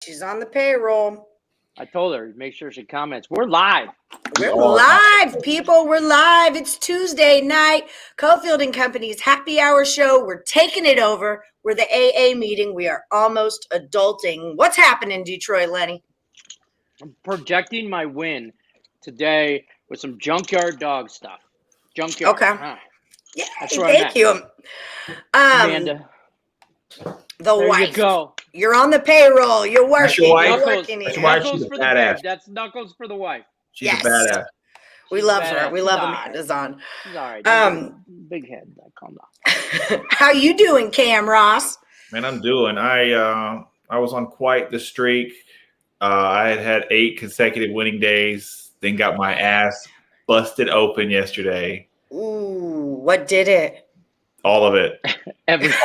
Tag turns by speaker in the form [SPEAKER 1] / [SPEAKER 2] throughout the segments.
[SPEAKER 1] She's on the payroll.
[SPEAKER 2] I told her, make sure she comments. We're live.
[SPEAKER 1] We're live, people. We're live. It's Tuesday night. Cofield and Company's happy hour show. We're taking it over. We're the AA meeting. We are almost adulting. What's happening, Detroit Lenny?
[SPEAKER 2] I'm projecting my win today with some junkyard dog stuff. Junkyard.
[SPEAKER 1] Okay.
[SPEAKER 2] Yeah,
[SPEAKER 1] thank you.
[SPEAKER 2] Amanda.
[SPEAKER 1] The
[SPEAKER 2] there
[SPEAKER 1] wife.
[SPEAKER 2] You go.
[SPEAKER 1] You're on the payroll. You're working. You're working.
[SPEAKER 2] Knuckles for the babe. That's Knuckles for the wife.
[SPEAKER 3] She's a badass.
[SPEAKER 1] We love her. We love Amanda's on.
[SPEAKER 2] She's all right. Big head. Calm
[SPEAKER 1] down. How you doing, Cam Ross?
[SPEAKER 3] Man, I'm doing. I was on quite the streak. I had 8 consecutive winning days. Then got my ass busted open yesterday.
[SPEAKER 1] Ooh, what did it?
[SPEAKER 3] All of it.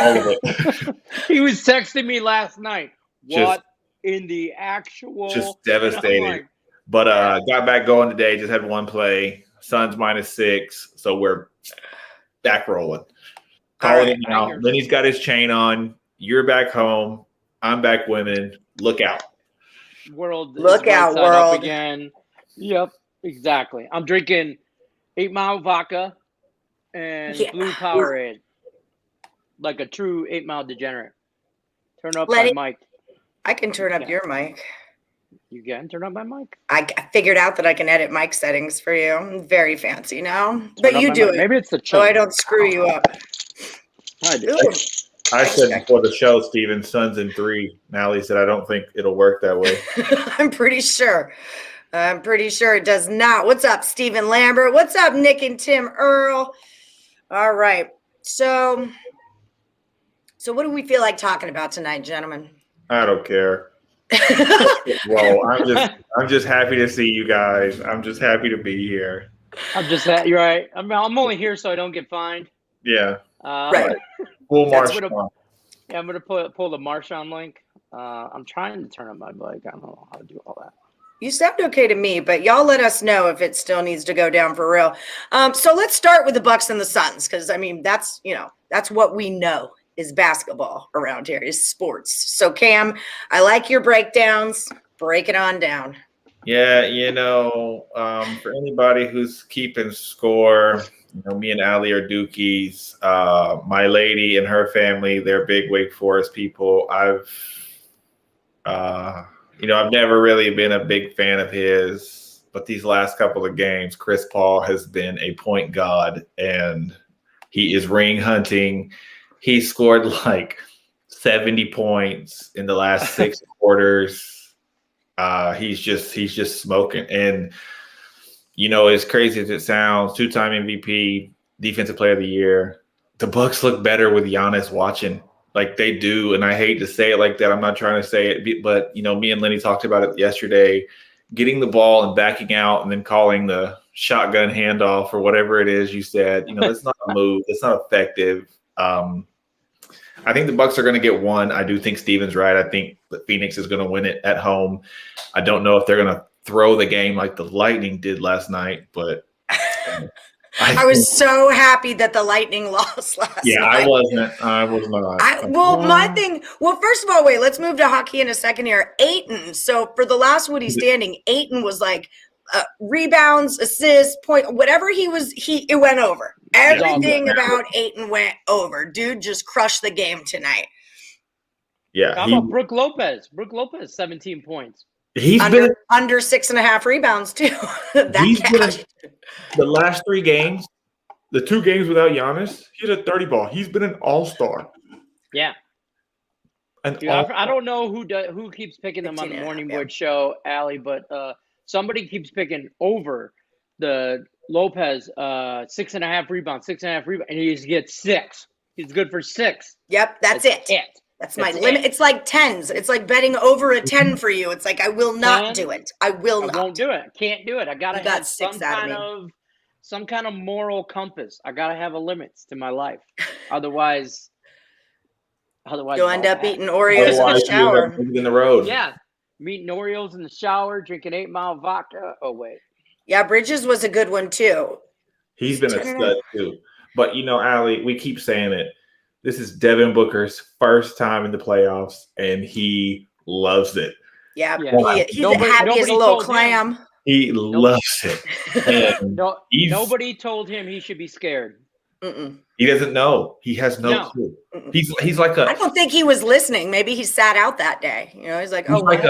[SPEAKER 3] All of it.
[SPEAKER 2] He was texting me last night. What in the actual?
[SPEAKER 3] Just devastated. But got back going today. Just had one play. Suns -6, so we're back rolling. Calling it now. Lenny's got his chain on. You're back home. I'm back winning. Look out.
[SPEAKER 2] Look out, world. Up again. Yep, exactly. I'm drinking 8 Mile vodka and blue Powerade. Like a true 8 Mile degenerate. Turn up my mic.
[SPEAKER 1] I can turn up your mic.
[SPEAKER 2] You can turn up my mic?
[SPEAKER 1] I figured out that I can edit mic settings for you. I'm very fancy now. But you do it.
[SPEAKER 2] Maybe it's the
[SPEAKER 1] so I don't screw you up.
[SPEAKER 3] I said before the show, Steven, Suns in 3. Nally said, I don't think it'll work that way.
[SPEAKER 1] I'm pretty sure it does not. What's up, Stephen Lambert? What's up, Nick and Tim Earl? All right. So what do we feel like talking about tonight, gentlemen?
[SPEAKER 3] I don't care. Well, I'm just happy to see you guys. I'm just happy to be here.
[SPEAKER 2] You're right. I'm only here so I don't get fined.
[SPEAKER 3] Yeah.
[SPEAKER 1] Right.
[SPEAKER 3] Full Marshawn.
[SPEAKER 2] I'm gonna pull the Marshawn link. I'm trying to turn up my mic. I don't know how to do all that.
[SPEAKER 1] You sound okay to me, but y'all let us know if it still needs to go down for real. So let's start with the Bucks and the Suns, because I mean that's what we know is basketball around here, is sports. So Cam, I like your breakdowns. Break it on down.
[SPEAKER 3] Yeah, for anybody who's keeping score, me and Allie are Dookies. My lady and her family, they're big Wake Forest people. I've never really been a big fan of his, but these last couple of games, Chris Paul has been a point god, and he is ring hunting. He scored like 70 points in the last 6 quarters. He's just smoking. And, as crazy as it sounds, 2-time MVP, Defensive Player of the Year, the Bucks look better with Giannis watching. Like they do. And I hate to say it like that. I'm not trying to say it, but, me and Lenny talked about it yesterday, getting the ball and backing out and then calling the shotgun handoff or whatever it is you said. That's not a move. It's not effective. I think the Bucks are going to get one. I do think Steven's right. I think that Phoenix is going to win it at home. I don't know if they're going to throw the game like the Lightning did last night, but
[SPEAKER 1] I was so happy that the Lightning lost last night.
[SPEAKER 3] I wasn't. I was not.
[SPEAKER 1] First of all, wait, let's move to hockey in a second here. Ayton. So for the last Woody standing, Ayton was like rebounds, assists, point, whatever it went over. Everything about Ayton went over. Dude just crushed the game tonight.
[SPEAKER 3] Yeah.
[SPEAKER 2] How about Brook Lopez? Brook Lopez, 17 points.
[SPEAKER 3] He's
[SPEAKER 1] under 6.5 rebounds too.
[SPEAKER 3] The last 3 games, the 2 games without Giannis, he had a 30 ball. He's been an all-star.
[SPEAKER 2] Yeah. Dude, I don't know who keeps picking them on the Morning Wood show, Allie, but somebody keeps picking over the Lopez 6.5 rebounds, and he just gets 6. He's good for 6.
[SPEAKER 1] Yep, that's it. That's my limit. It's like 10s. It's like betting over a 10 for you. It's like I will not do it. I won't
[SPEAKER 2] do it. Can't do it. I gotta have
[SPEAKER 1] 6
[SPEAKER 2] some kind of moral compass. I gotta have a limits to my life. Otherwise
[SPEAKER 1] you'll end up eating Oreos in the shower.
[SPEAKER 3] In the road.
[SPEAKER 2] Yeah. I'm eating Oreos in the shower, drinking 8 Mile vodka. Oh wait.
[SPEAKER 1] Yeah, Bridges was a good one too.
[SPEAKER 3] He's been a stud too. But Allie, we keep saying it. This is Devin Booker's first time in the playoffs, and he loves it.
[SPEAKER 1] Yeah,
[SPEAKER 2] Yeah.
[SPEAKER 1] he's happy as a little clam.
[SPEAKER 3] He loves it. And
[SPEAKER 2] nobody told him he should be scared.
[SPEAKER 3] He doesn't know. He has no clue. He's like a.
[SPEAKER 1] I don't think he was listening. Maybe he sat out that day. You know, he's like,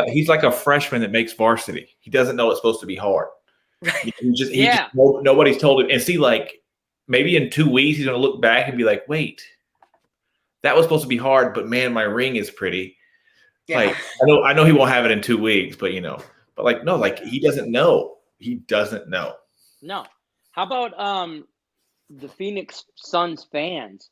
[SPEAKER 3] he's like a freshman that makes varsity. He doesn't know it's supposed to be hard. Right. Nobody's told him. And see, like maybe in 2 weeks he's gonna look back and be like, wait, that was supposed to be hard, but man, my ring is pretty. Yeah. Like I know he won't have it in 2 weeks, but he doesn't know. He doesn't know.
[SPEAKER 2] No. How about the Phoenix Suns fans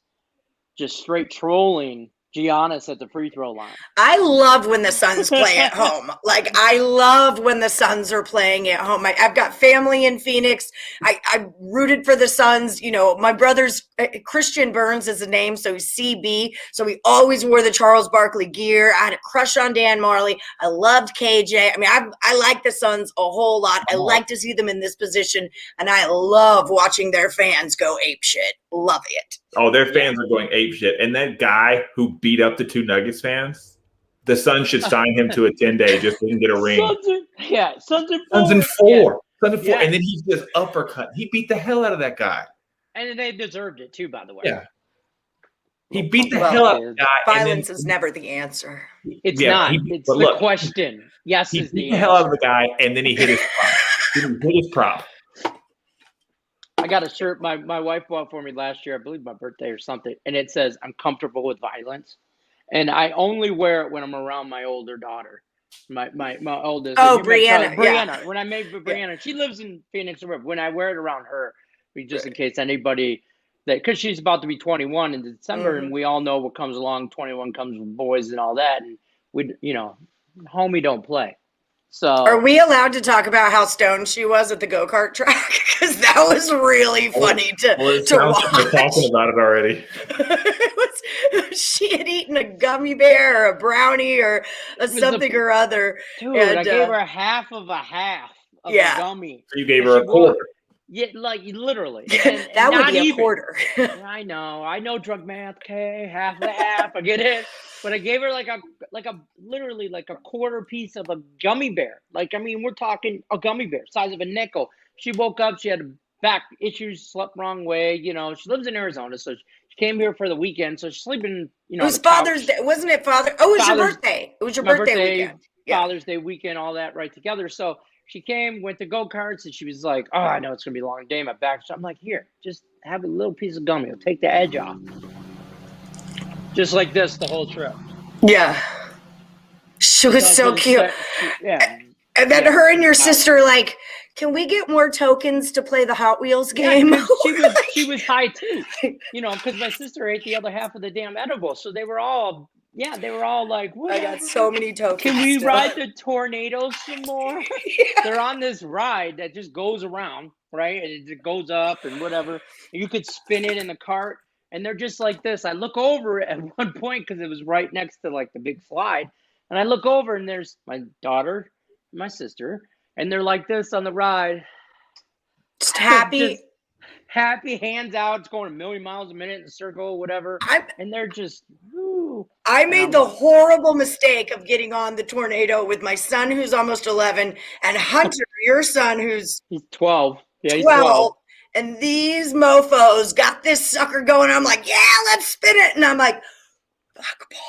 [SPEAKER 2] just straight trolling Giannis at the free throw line?
[SPEAKER 1] I love when the Suns play at home. Like, I love when the Suns are playing at home. I've got family in Phoenix. I rooted for the Suns. You know, my brother's Christian Burns is the name, so he's CB. So we always wore the Charles Barkley gear. I had a crush on Dan Marley. I loved KJ. I mean, I like the Suns a whole lot. I like to see them in this position, and I love watching their fans go apeshit. Love it.
[SPEAKER 3] Oh, their fans are going apeshit. And that guy who beat up the 2 Nuggets fans, the Suns should sign him to a 10-day just so he can get a ring.
[SPEAKER 2] Suns
[SPEAKER 3] in 4. And then he's just uppercut. He beat the hell out of that guy.
[SPEAKER 2] And they deserved it too, by the way.
[SPEAKER 3] Yeah. He beat the hell out of the guy.
[SPEAKER 1] Violence is never the answer.
[SPEAKER 2] It's not. It's the question. Yes,
[SPEAKER 3] he beat the hell out of the guy, and then he hit his prop.
[SPEAKER 2] I got a shirt my wife bought for me last year, I believe my birthday or something, and it says, "I'm comfortable with violence." And I only wear it when I'm around my older daughter, my oldest.
[SPEAKER 1] Oh, Brianna.
[SPEAKER 2] Brianna. When I made Brianna, she lives in Phoenix River. When I wear it around her, just in case anybody because she's about to be 21 in December, and we all know what comes along. 21 comes with boys and all that, and homie don't play. So,
[SPEAKER 1] are we allowed to talk about how stoned she was at the go-kart track? Because that was really funny to watch.
[SPEAKER 3] We're talking about it already.
[SPEAKER 1] She had eaten a gummy bear or a brownie or something or other.
[SPEAKER 2] Dude, and I gave her a half of a gummy.
[SPEAKER 3] So you gave her a quarter.
[SPEAKER 2] Yeah, like literally.
[SPEAKER 1] That would be a quarter.
[SPEAKER 2] I know drug math. Okay, half and a half. I get it. But I gave her literally a quarter piece of a gummy bear. Like, I mean, we're talking a gummy bear, size of a nickel. She woke up, she had back issues, slept wrong way. You know, she lives in Arizona, so she came here for the weekend. So she's sleeping,
[SPEAKER 1] it was Father's Day, wasn't it? It was your birthday. It was your birthday weekend.
[SPEAKER 2] Yeah. Father's Day weekend, all that right together. So she came, went to go-karts, and she was like, oh, I know it's going to be a long day. My back. So I'm like, here, just have a little piece of gummy. It'll take the edge off. Just like this the whole trip.
[SPEAKER 1] Yeah. She was so cute. And then her and your sister like, can we get more tokens to play the Hot Wheels game?
[SPEAKER 2] She was high too. Because my sister ate the other half of the damn edible. So they were all like, what?
[SPEAKER 1] I got so many tokens.
[SPEAKER 2] Can we ride the tornadoes some more? Yeah. They're on this ride that just goes around, right? And it goes up and whatever. You could spin it in the cart. And they're just like this. I look over at one point because it was right next to like the big slide. And I look over and there's my daughter, my sister, and they're like this on the ride.
[SPEAKER 1] Just happy.
[SPEAKER 2] Happy, hands out. It's going a million miles a minute in the circle, whatever. And they're just, woo.
[SPEAKER 1] I made the horrible mistake of getting on the tornado with my son, who's almost 11, and Hunter, your son, he's
[SPEAKER 2] 12. Yeah, he's
[SPEAKER 1] 12. And these mofos got this sucker going. I'm like, yeah, let's spin it. And I'm like, black balls.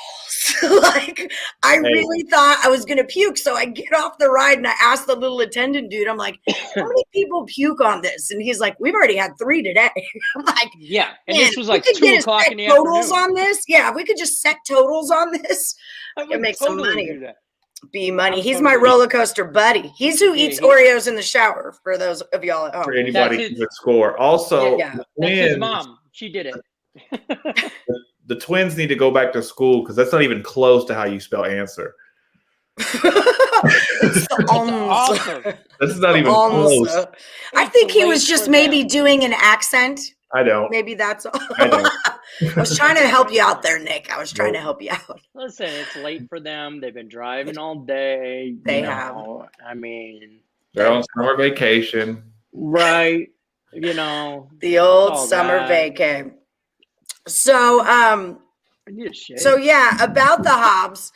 [SPEAKER 1] I really thought I was going to puke. So I get off the ride and I asked the little attendant dude, I'm like, how many people puke on this? And he's like, we've already had 3 today. I'm like,
[SPEAKER 2] yeah. And this was like 2 o'clock in the
[SPEAKER 1] totals
[SPEAKER 2] afternoon.
[SPEAKER 1] On this. Yeah. If we could just set totals on this, I could make some money.
[SPEAKER 2] Do that.
[SPEAKER 1] Be money. He's my roller coaster buddy. He's who eats Oreos in the shower for those of y'all at home.
[SPEAKER 3] For anybody who could score. Also,
[SPEAKER 2] that's his mom. She did it.
[SPEAKER 3] The twins need to go back to school because that's not even close to how you spell answer.
[SPEAKER 1] It's
[SPEAKER 2] awesome.
[SPEAKER 3] This is not even close.
[SPEAKER 1] I think he was just maybe doing an accent.
[SPEAKER 3] I don't.
[SPEAKER 1] Maybe that's all.
[SPEAKER 3] I don't.
[SPEAKER 1] I was trying to help you out there, Nick. I was trying to help you out.
[SPEAKER 2] Listen, it's late for them. They've been driving all day.
[SPEAKER 1] They have.
[SPEAKER 2] I mean,
[SPEAKER 3] they're on summer vacation.
[SPEAKER 2] Right.
[SPEAKER 1] The old summer vacay. So, about the Hobbs.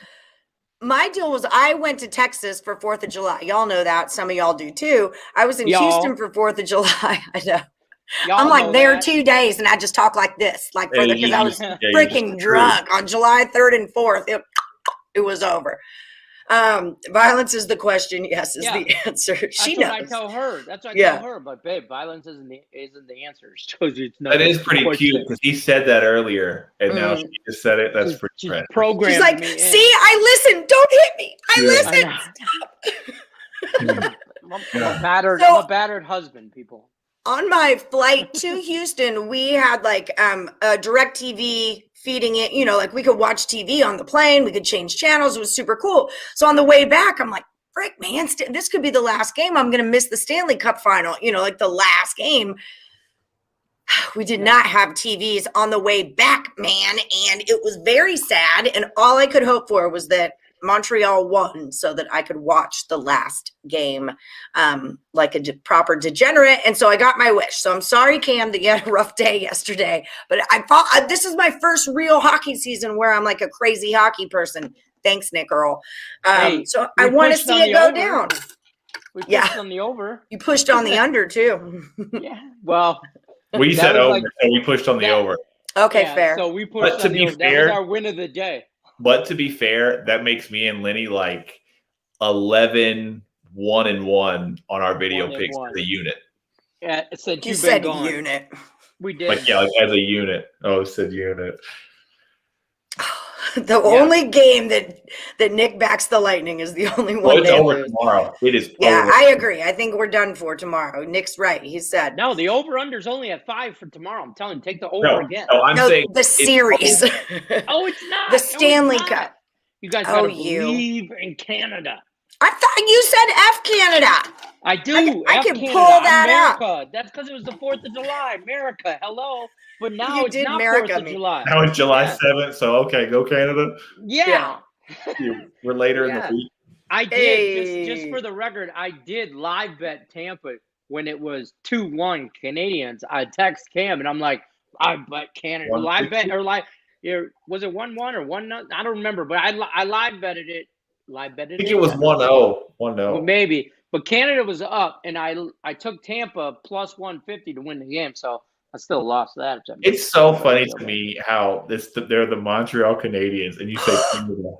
[SPEAKER 1] My deal was I went to Texas for 4th of July. Y'all know that. Some of y'all do too. I was in Houston for 4th of July. I know. I'm like there 2 days and I just talk like this, like because I was freaking drunk on July 3rd and 4th. It was over. Violence is the question. Yes, is the answer. She knows.
[SPEAKER 2] I tell her. That's what I tell her. But babe, violence isn't the answer.
[SPEAKER 3] That is pretty cute because he said that earlier, and now she just said it. That's pretty.
[SPEAKER 2] Programmed.
[SPEAKER 1] She's like, "See, I listened. Don't hit me. I listened."
[SPEAKER 2] I'm a battered husband, people.
[SPEAKER 1] On my flight to Houston, we had like a direct TV feeding it, like we could watch TV on the plane, we could change channels. It was super cool. So on the way back, I'm like, frick, man, this could be the last game. I'm going to miss the Stanley Cup final, like the last game. We did not have TVs on the way back, man. And it was very sad. And all I could hope for was that Montreal won so that I could watch the last game like a proper degenerate. And so I got my wish. So I'm sorry, Cam, that you had a rough day yesterday. But I thought this is my first real hockey season where I'm like a crazy hockey person. Thanks, Nick Earl. So I want to see it go down.
[SPEAKER 2] We pushed on the over.
[SPEAKER 1] You pushed on the under, too.
[SPEAKER 2] Yeah. Well,
[SPEAKER 3] we said over, so we pushed on the over.
[SPEAKER 1] Okay, fair.
[SPEAKER 2] So we pushed on the over. That was our win of the day.
[SPEAKER 3] But to be fair, that makes me and Lenny like 11-1-1 on our video picks for the unit.
[SPEAKER 2] Yeah, it said
[SPEAKER 1] you said unit.
[SPEAKER 2] We did.
[SPEAKER 3] Like as a unit. Oh, it said unit.
[SPEAKER 1] The only game that Nick backs the Lightning is the only one.
[SPEAKER 3] Well, it's over tomorrow. It is.
[SPEAKER 1] Yeah,
[SPEAKER 3] over.
[SPEAKER 1] I agree. I think we're done for tomorrow. Nick's right. He said
[SPEAKER 2] no. The over/under's only at 5 for tomorrow. I'm telling you, take the over again.
[SPEAKER 3] No, I'm saying
[SPEAKER 1] the series.
[SPEAKER 2] Oh, it's not
[SPEAKER 1] the Stanley Cup.
[SPEAKER 2] You guys gotta believe in Canada.
[SPEAKER 1] I thought you said F Canada.
[SPEAKER 2] I do.
[SPEAKER 1] I can pull that
[SPEAKER 2] America. That's because it was the 4th of July. America. Hello. But now it's not 4th of July.
[SPEAKER 3] Now it's July 7th, so okay, go Canada.
[SPEAKER 2] Yeah.
[SPEAKER 3] We're later in the week.
[SPEAKER 2] I did, just for the record, I did live bet Tampa when it was 2-1 Canadians. I text Cam, and I'm like, I bet Canada. Live bet, or was it 1-1 or 1-0? I don't remember, but I live betted it. I think
[SPEAKER 3] it was 1-0. 1-0.
[SPEAKER 2] Well, maybe. But Canada was up, and I took Tampa plus 150 to win the game, so I still lost that.
[SPEAKER 3] It's so funny to me how they're the Montreal Canadiens, and you say Canada.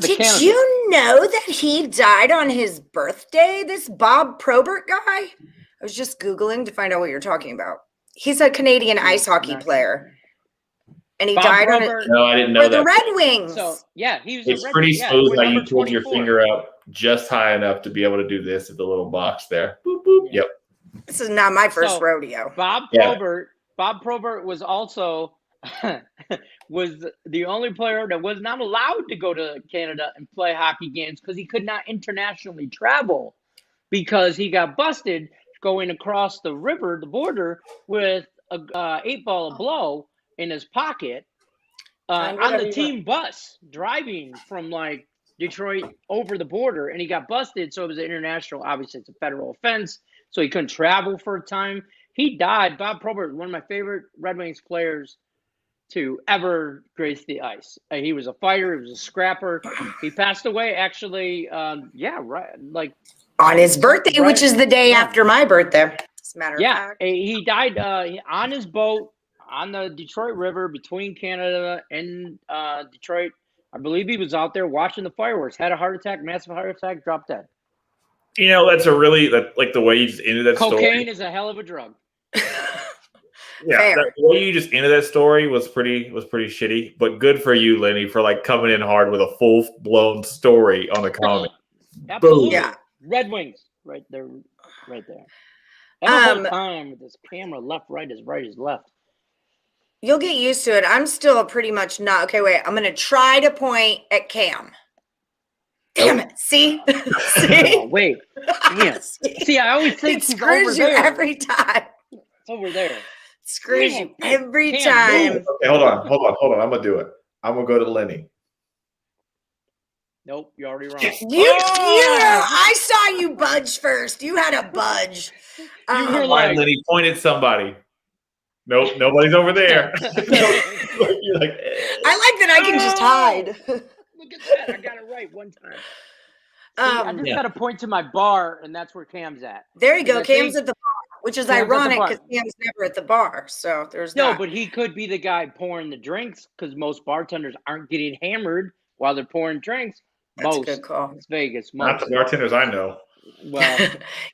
[SPEAKER 1] Did you know that he died on his birthday? This Bob Probert guy? I was just Googling to find out what you're talking about. He's a Canadian ice hockey player. And he died on it.
[SPEAKER 3] No, I didn't know that.
[SPEAKER 1] For the Red Wings.
[SPEAKER 2] So, yeah, he was.
[SPEAKER 3] It's pretty smooth how you pulled your finger out just high enough to be able to do this at the little box there. Boop, boop. Yep.
[SPEAKER 1] This is not my first rodeo.
[SPEAKER 2] Bob Probert was also was the only player that was not allowed to go to Canada and play hockey games because he could not internationally travel because he got busted going across the river, the border, with a 8-ball of blow in his pocket on the team bus driving from like Detroit over the border, and he got busted. So it was an international, obviously it's a federal offense. So he couldn't travel for a time. He died. Bob Probert, one of my favorite Red Wings players to ever grace the ice. He was a fighter. He was a scrapper. He passed away actually. Like
[SPEAKER 1] on his birthday, which is the day after my birthday. As a matter of fact.
[SPEAKER 2] He died on his boat on the Detroit River between Canada and Detroit. I believe he was out there watching the fireworks. Had a heart attack, massive heart attack, dropped dead.
[SPEAKER 3] You know, that's like the way you just ended that story.
[SPEAKER 2] Cocaine is a hell of a drug.
[SPEAKER 3] Yeah, the way you just ended that story was pretty shitty. But good for you, Lenny, for like coming in hard with a full blown story on a comment.
[SPEAKER 2] Absolutely. Yeah. Red Wings, right there, right there. And the whole time with this camera, left, right is left.
[SPEAKER 1] You'll get used to it. I'm still pretty much not. Okay, wait. I'm going to try to point at Cam. Damn it. See? See?
[SPEAKER 2] Oh, wait. Damn. See, I always think
[SPEAKER 1] it screws you every time.
[SPEAKER 2] It's over there.
[SPEAKER 1] It screws you every time.
[SPEAKER 3] Okay, hold on. I'm going to do it. I'm going to go to Lenny.
[SPEAKER 2] Nope, you're already wrong.
[SPEAKER 1] I saw you budge first. You had a budge.
[SPEAKER 3] You were like, Lenny, point at somebody. Nope, nobody's over there. You're like,
[SPEAKER 1] I like that I can just hide.
[SPEAKER 2] Look at that. I got it right one time. See, I just got to point to my bar, and that's where Cam's at.
[SPEAKER 1] There you go. Cam's at the bar, which is
[SPEAKER 2] Cam's
[SPEAKER 1] ironic because Cam's never at the bar. So there's that.
[SPEAKER 2] No, but he could be the guy pouring the drinks because most bartenders aren't getting hammered while they're pouring drinks.
[SPEAKER 1] That's a good call.
[SPEAKER 2] It's Vegas.
[SPEAKER 3] Not the bartenders I know.
[SPEAKER 2] Well,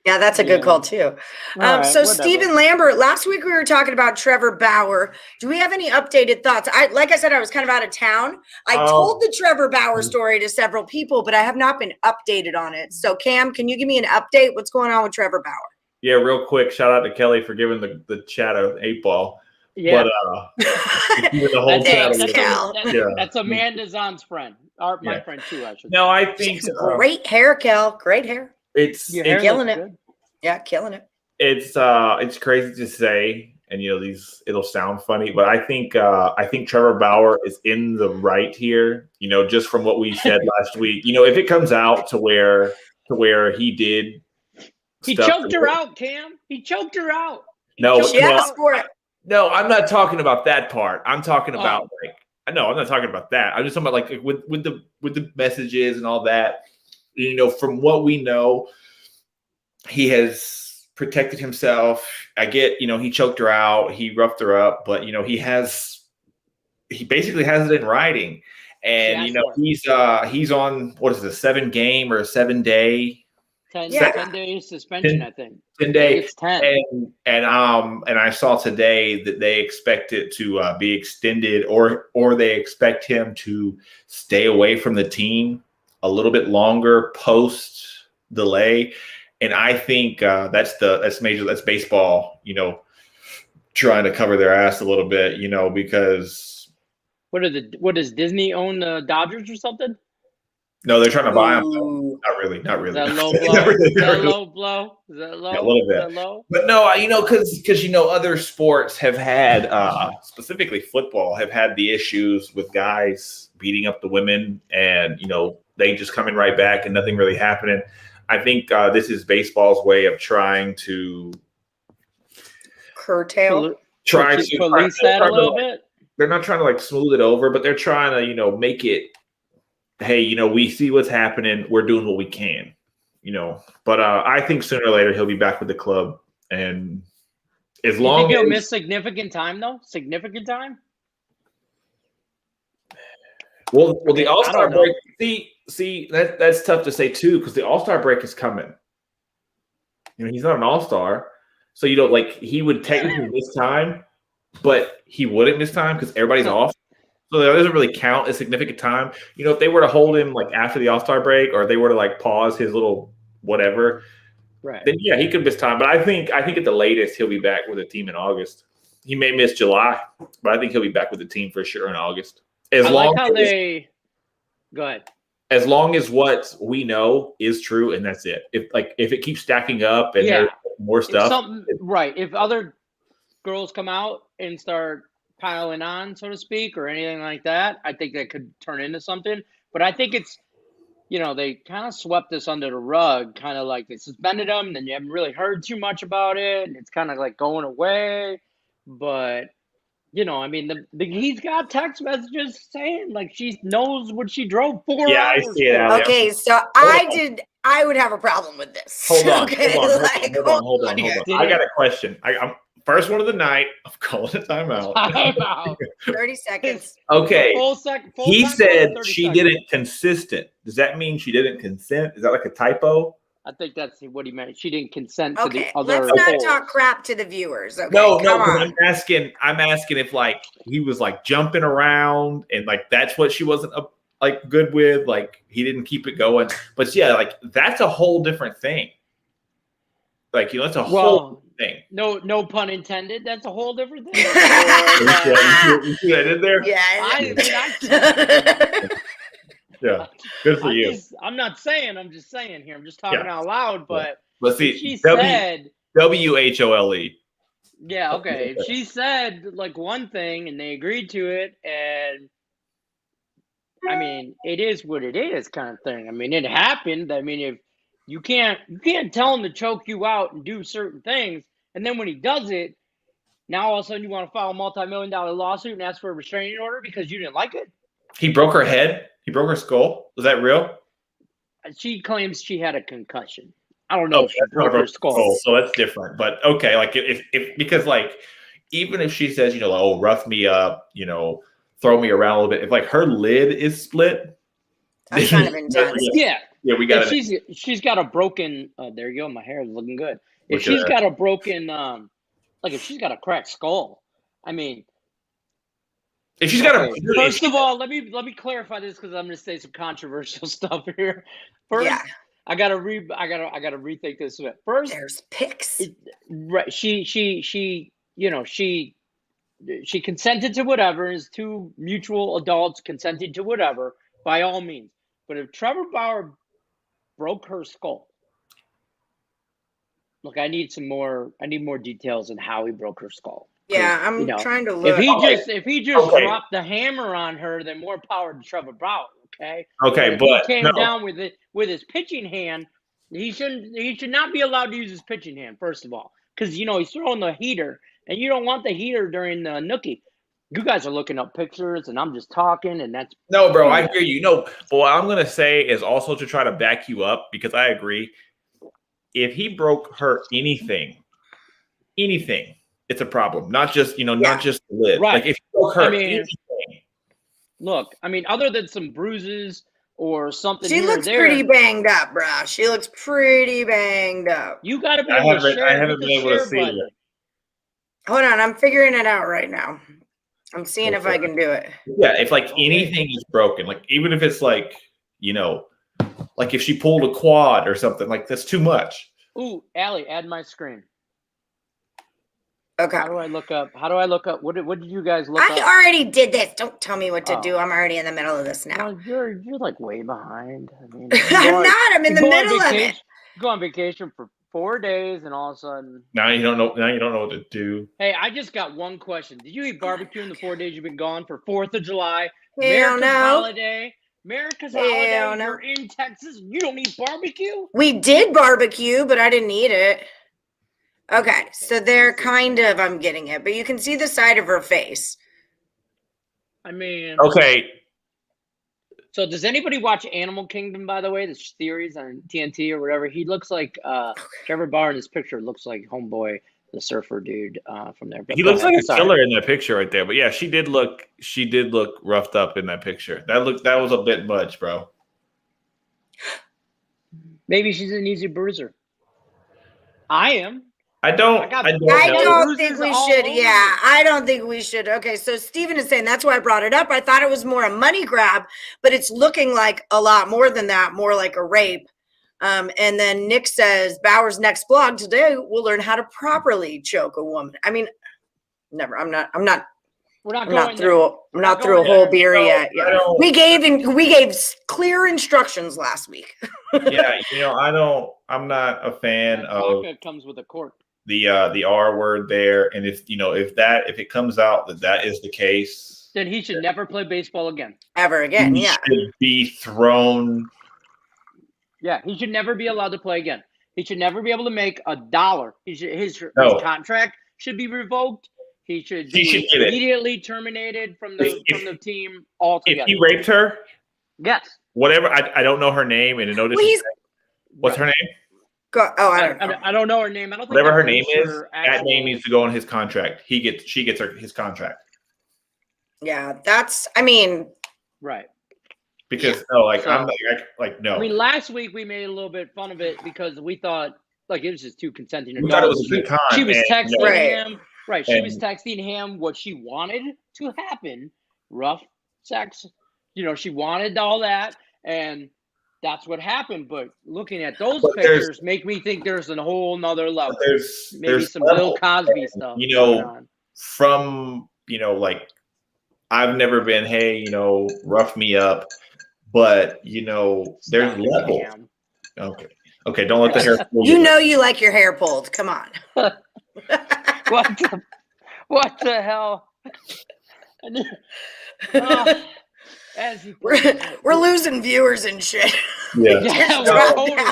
[SPEAKER 1] yeah, that's a good call too.
[SPEAKER 2] Right,
[SPEAKER 1] so Stephen Lambert, last week we were talking about Trevor Bauer. Do we have any updated thoughts? Like I said, I was kind of out of town. I told the Trevor Bauer story to several people, but I have not been updated on it. So Cam, can you give me an update? What's going on with Trevor Bauer?
[SPEAKER 3] Yeah, real quick. Shout out to Kelly for giving the chat an 8-ball.
[SPEAKER 2] Yeah.
[SPEAKER 3] But the whole
[SPEAKER 2] chat. That's Amanda Zahn's friend. My friend too, I should say.
[SPEAKER 3] No, I think
[SPEAKER 1] great hair, Kel. Great hair.
[SPEAKER 3] It's
[SPEAKER 1] killing it. Good. Yeah, killing it.
[SPEAKER 3] It's crazy to say, and it'll sound funny, but I think Trevor Bauer is in the right here. Just from what we said last week. If it comes out to where he did,
[SPEAKER 2] he choked her out, Cam. He choked her out.
[SPEAKER 3] No,
[SPEAKER 1] No,
[SPEAKER 3] I'm not talking about that part. I'm talking about I'm not talking about that. I'm just talking about with the messages and all that. From what we know, he has protected himself. I get, he choked her out, he roughed her up, but he basically has it in writing. And he's on what is it, a 7-game or a 7-day?
[SPEAKER 2] 10-day suspension, I think.
[SPEAKER 3] 10 days.
[SPEAKER 2] It's 10.
[SPEAKER 3] And I saw today that they expect it to be extended, or they expect him to stay away from the team a little bit longer post delay. And I think that's major. That's baseball, trying to cover their ass a little bit, because
[SPEAKER 2] what does Disney own the Dodgers or something?
[SPEAKER 3] No, they're trying to buy him. Not really.
[SPEAKER 2] Is that low blow? Is that low blow? Is that low?
[SPEAKER 3] Yeah, a little bit.
[SPEAKER 2] Low?
[SPEAKER 3] But no, because other sports have had, specifically football, have had the issues with guys beating up the women, and they just coming right back and nothing really happening. I think this is baseball's way of trying to
[SPEAKER 1] curtail,
[SPEAKER 2] police that a little bit.
[SPEAKER 3] They're not trying to smooth it over, but they're trying to make it. Hey, we see what's happening. We're doing what we can, But I think sooner or later he'll be back with the club, and as long as
[SPEAKER 2] he'll miss significant time, though. Significant time.
[SPEAKER 3] Well, the All-Star break. See, that's tough to say too, because the All-Star break is coming. He's not an All-Star, so he would technically miss time, but he wouldn't miss time because everybody's off. So that doesn't really count as significant time. If they were to hold him after the All-Star break, or if they were to pause his little whatever,
[SPEAKER 2] right?
[SPEAKER 3] Then yeah, he could miss time. But I think at the latest he'll be back with the team in August. He may miss July, but I think he'll be back with the team for sure in August. Go ahead. As long as what we know is true, and that's it. If it keeps stacking up and there's more stuff,
[SPEAKER 2] right? If other girls come out and start piling on, so to speak, or anything like that, I think that could turn into something. But I think it's, they kind of swept this under the rug, kind of they suspended him, and then you haven't really heard too much about it, and it's kind of going away. But, he's got text messages saying she knows what she drove 4 hours.
[SPEAKER 3] Yeah, I see it.
[SPEAKER 1] Okay, so I would have a problem with this.
[SPEAKER 3] Hold on.
[SPEAKER 1] Okay,
[SPEAKER 3] hold on. I got a question. I'm first one of the night. I'm calling a timeout.
[SPEAKER 1] 30 seconds.
[SPEAKER 3] Okay. He said she
[SPEAKER 2] seconds.
[SPEAKER 3] didn't consistent. Does that mean she didn't consent? Is that a typo?
[SPEAKER 2] I think that's what he meant. She didn't consent to the other.
[SPEAKER 1] Let's not talk crap to the viewers. Okay,
[SPEAKER 3] no. I'm asking if he was jumping around and that's what she wasn't good with. He didn't keep it going. But yeah, that's a whole different thing. That's a whole thing.
[SPEAKER 2] No pun intended. That's a whole different thing.
[SPEAKER 3] You see what I did there?
[SPEAKER 1] Yeah.
[SPEAKER 3] Yeah, good for you.
[SPEAKER 2] I'm not saying. I'm just saying here. I'm just talking out loud. But
[SPEAKER 3] see,
[SPEAKER 2] she said
[SPEAKER 3] WHOLE.
[SPEAKER 2] Yeah. Okay. If she said one thing and they agreed to it, and it is what it is, kind of thing. It happened. If you can't tell him to choke you out and do certain things, and then when he does it, now all of a sudden you want to file a multi-million-dollar lawsuit and ask for a restraining order because you didn't like it.
[SPEAKER 3] He broke her head. He broke her skull. Was that real?
[SPEAKER 2] She claims she had a concussion. I don't know if she broke her skull.
[SPEAKER 3] So that's different. But okay, like if because like even if she says, oh, rough me up, throw me around a little bit. If like her lid is split,
[SPEAKER 1] that's kind of intense.
[SPEAKER 2] Yeah,
[SPEAKER 3] we got.
[SPEAKER 2] She's got a broken. There you go. My hair is looking good. If she's got a broken, like if she's got a cracked skull, I mean,
[SPEAKER 3] if she's got a.
[SPEAKER 2] First of all, let me clarify this because I'm going to say some controversial stuff here. First, I gotta rethink this a bit. First,
[SPEAKER 1] there's pics.
[SPEAKER 2] Right, she consented to whatever. Is two mutual adults consenting to whatever by all means. But if Trevor Bauer broke her skull, look, I need more details on how he broke her skull.
[SPEAKER 1] Yeah, I'm trying to look.
[SPEAKER 2] If he just dropped the hammer on her, then more power to Trevor Bauer. Okay,
[SPEAKER 3] but
[SPEAKER 2] if he came down with his pitching hand, he should not be allowed to use his pitching hand. First of all, because he's throwing the heater, and you don't want the heater during the nookie. You guys are looking up pictures, and I'm just talking, and that's
[SPEAKER 3] no, bro. I hear you. No, but what I'm gonna say is also to try to back you up because I agree. If he broke her anything, it's a problem. Not just not just the lid.
[SPEAKER 2] Right.
[SPEAKER 3] Like if you broke her anything.
[SPEAKER 2] Look, I mean, other than some bruises or something,
[SPEAKER 1] she looks pretty banged up, bro. She looks pretty banged up.
[SPEAKER 2] You got to be able to share.
[SPEAKER 3] I haven't been able to see it.
[SPEAKER 1] Hold on, I'm figuring it out right now. I'm seeing if I can do it.
[SPEAKER 3] Yeah, if like anything is broken, like even if it's like, like if she pulled a quad or something, like that's too much.
[SPEAKER 2] Ooh, Allie, add my screen.
[SPEAKER 1] Okay.
[SPEAKER 2] How do I look up? What did you guys look up?
[SPEAKER 1] I already did this. Don't tell me what to do. I'm already in the middle of this now.
[SPEAKER 2] Well, you're like way behind. I mean,
[SPEAKER 1] I'm not. I'm in the middle of it.
[SPEAKER 2] Go on vacation for 4 days, and all of a sudden,
[SPEAKER 3] now you don't know. Now you don't know what to do.
[SPEAKER 2] Hey, I just got one question. Did you eat barbecue in the 4 days you've been gone for 4th of July? America's holiday. You're in Texas. You don't eat barbecue?
[SPEAKER 1] We did barbecue, but I didn't eat it. Okay, so they're I'm getting it, but you can see the side of her face.
[SPEAKER 2] I mean,
[SPEAKER 3] okay.
[SPEAKER 2] So does anybody watch Animal Kingdom, by the way? The series on TNT or whatever? He looks like Trevor Bauer in this picture looks like homeboy, the surfer dude from there. But
[SPEAKER 3] he looks like a killer in that picture right there. But yeah, she did look roughed up in that picture. That was a bit much, bro.
[SPEAKER 2] Maybe she's an easy bruiser. I am.
[SPEAKER 3] I don't
[SPEAKER 1] think we should. Yeah, I don't think we should. Okay, so Steven is saying that's why I brought it up. I thought it was more a money grab, but it's looking like a lot more than that, more like a rape. And then Nick says, Bauer's next blog today, we'll learn how to properly choke a woman. I mean, never. I'm not through a whole beer yet. Yeah. We gave clear instructions last week.
[SPEAKER 3] Yeah, I'm not a fan of.
[SPEAKER 2] It comes with a cork.
[SPEAKER 3] The R word there, and if it comes out that is the case,
[SPEAKER 2] then he should never play baseball again.
[SPEAKER 1] Ever again.
[SPEAKER 3] He should be thrown.
[SPEAKER 2] Yeah, he should never be allowed to play again. He should never be able to make $1. His contract should be revoked. He should be immediately terminated from the team altogether.
[SPEAKER 3] If he raped her,
[SPEAKER 2] yes.
[SPEAKER 3] Whatever. I don't know her name, and what's her name?
[SPEAKER 1] I
[SPEAKER 2] don't know her name. I don't think
[SPEAKER 3] whatever her name is. That name needs to go on his contract. She gets his contract.
[SPEAKER 1] Yeah, that's. I mean,
[SPEAKER 2] right.
[SPEAKER 3] Because no.
[SPEAKER 2] I mean, last week we made a little bit fun of it because we thought it was just two consenting adults.
[SPEAKER 3] We thought it was a good con.
[SPEAKER 2] She was texting him. Right. She was texting him what she wanted to happen. Rough sex. She wanted all that, and that's what happened. But looking at those pictures make me think there's a whole nother level. There's some Bill Cosby stuff.
[SPEAKER 3] From I've never been, hey, rough me up, but there's levels. Okay, don't let the hair pull
[SPEAKER 1] you. You like your hair pulled. Come on.
[SPEAKER 2] What the hell?
[SPEAKER 1] We're losing viewers and shit.
[SPEAKER 3] Yeah.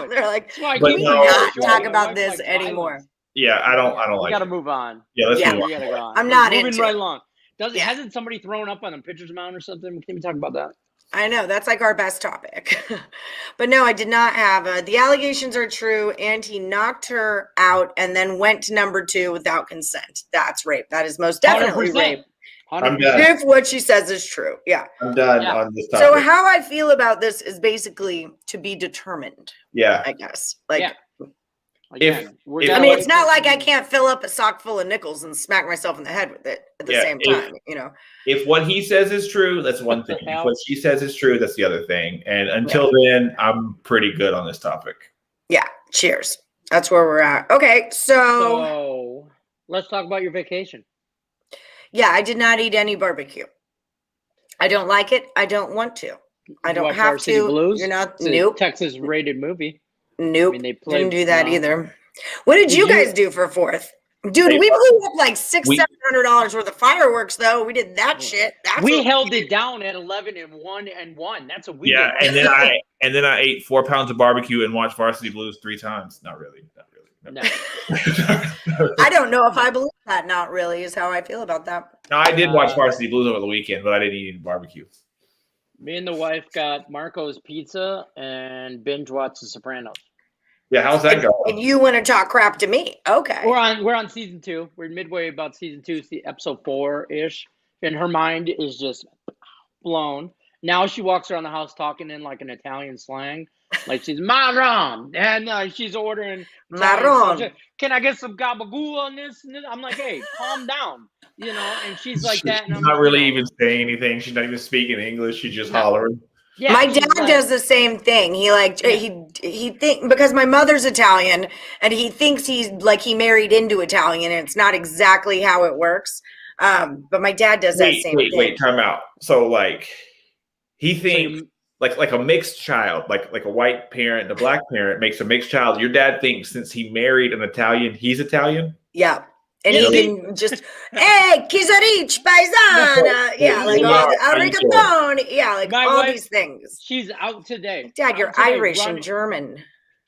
[SPEAKER 1] They're like, can we not talk about this anymore?
[SPEAKER 3] Yeah, I don't like.
[SPEAKER 2] We got to move on.
[SPEAKER 3] Yeah, let's move on.
[SPEAKER 2] We gotta go on.
[SPEAKER 1] I'm not
[SPEAKER 2] moving right along. Hasn't somebody thrown up on the pitcher's mound or something? Can we talk about that?
[SPEAKER 1] I know that's like our best topic. But no, I did not have the allegations are true, and he knocked her out and then went to number 2 without consent. That's rape. That is most definitely
[SPEAKER 2] 100%.
[SPEAKER 1] rape.
[SPEAKER 2] 100%.
[SPEAKER 3] I'm done.
[SPEAKER 1] If what she says is true. Yeah.
[SPEAKER 3] I'm done
[SPEAKER 2] Yeah.
[SPEAKER 3] on this topic.
[SPEAKER 1] So how I feel about this is basically to be determined,
[SPEAKER 3] yeah.
[SPEAKER 1] I guess. Like,
[SPEAKER 2] Yeah.
[SPEAKER 3] If-
[SPEAKER 1] I mean, it's not like I can't fill up a sock full of nickels and smack myself in the head with it at the same time, you know.
[SPEAKER 3] If what he says is true, that's one thing. If what she says is true, that's the other thing. And until then, I'm pretty good on this topic.
[SPEAKER 1] Yeah. Cheers. That's where we're at. Okay.
[SPEAKER 2] So let's talk about your vacation.
[SPEAKER 1] Yeah, I did not eat any barbecue. I don't like it. I don't want to. I don't have
[SPEAKER 2] Varsity
[SPEAKER 1] to.
[SPEAKER 2] Blues?
[SPEAKER 1] You're not.
[SPEAKER 2] It's a
[SPEAKER 1] Nope.
[SPEAKER 2] Texas rated movie.
[SPEAKER 1] Nope.
[SPEAKER 2] I mean,
[SPEAKER 1] Didn't do that either. What did you guys do for 4th? Dude, we blew up like $600-$700 worth of fireworks, though. We did that shit.
[SPEAKER 2] We held it down at 11 and 1. That's what we did.
[SPEAKER 3] And then I ate 4 pounds of barbecue and watched Varsity Blues 3 times. Not really.
[SPEAKER 2] No.
[SPEAKER 1] I don't know if I believe that. Not really is how I feel about that.
[SPEAKER 3] No, I did watch Varsity Blues over the weekend, but I didn't eat any barbecue.
[SPEAKER 2] Me and the wife got Marco's Pizza and binge watched The Sopranos.
[SPEAKER 3] Yeah, how's that going?
[SPEAKER 1] And you want to talk crap to me? Okay.
[SPEAKER 2] We're on season 2. We're midway about season 2, episode 4-ish, and her mind is just blown. Now she walks around the house talking in like an Italian slang, like she's marron, and she's ordering
[SPEAKER 1] marron.
[SPEAKER 2] Can I get some gabagool on this? And I'm like, hey, calm down, you know. And she's like that. And
[SPEAKER 3] she's not really even saying anything. She's not even speaking English. She's just hollering.
[SPEAKER 1] Yeah, my dad does the same thing. He he think because my mother's Italian and he thinks he married into Italian and it's not exactly how it works. But my dad does that same thing.
[SPEAKER 3] Wait, time out. So like he thinks like a mixed child, like a white parent and a black parent makes a mixed child. Your dad thinks since he married an Italian, he's Italian?
[SPEAKER 1] Yeah. And he can just, hey, Kizarich, paisana. Yeah, like arigatone. Yeah, like all these things.
[SPEAKER 2] She's out today.
[SPEAKER 1] Dad, you're Irish and German.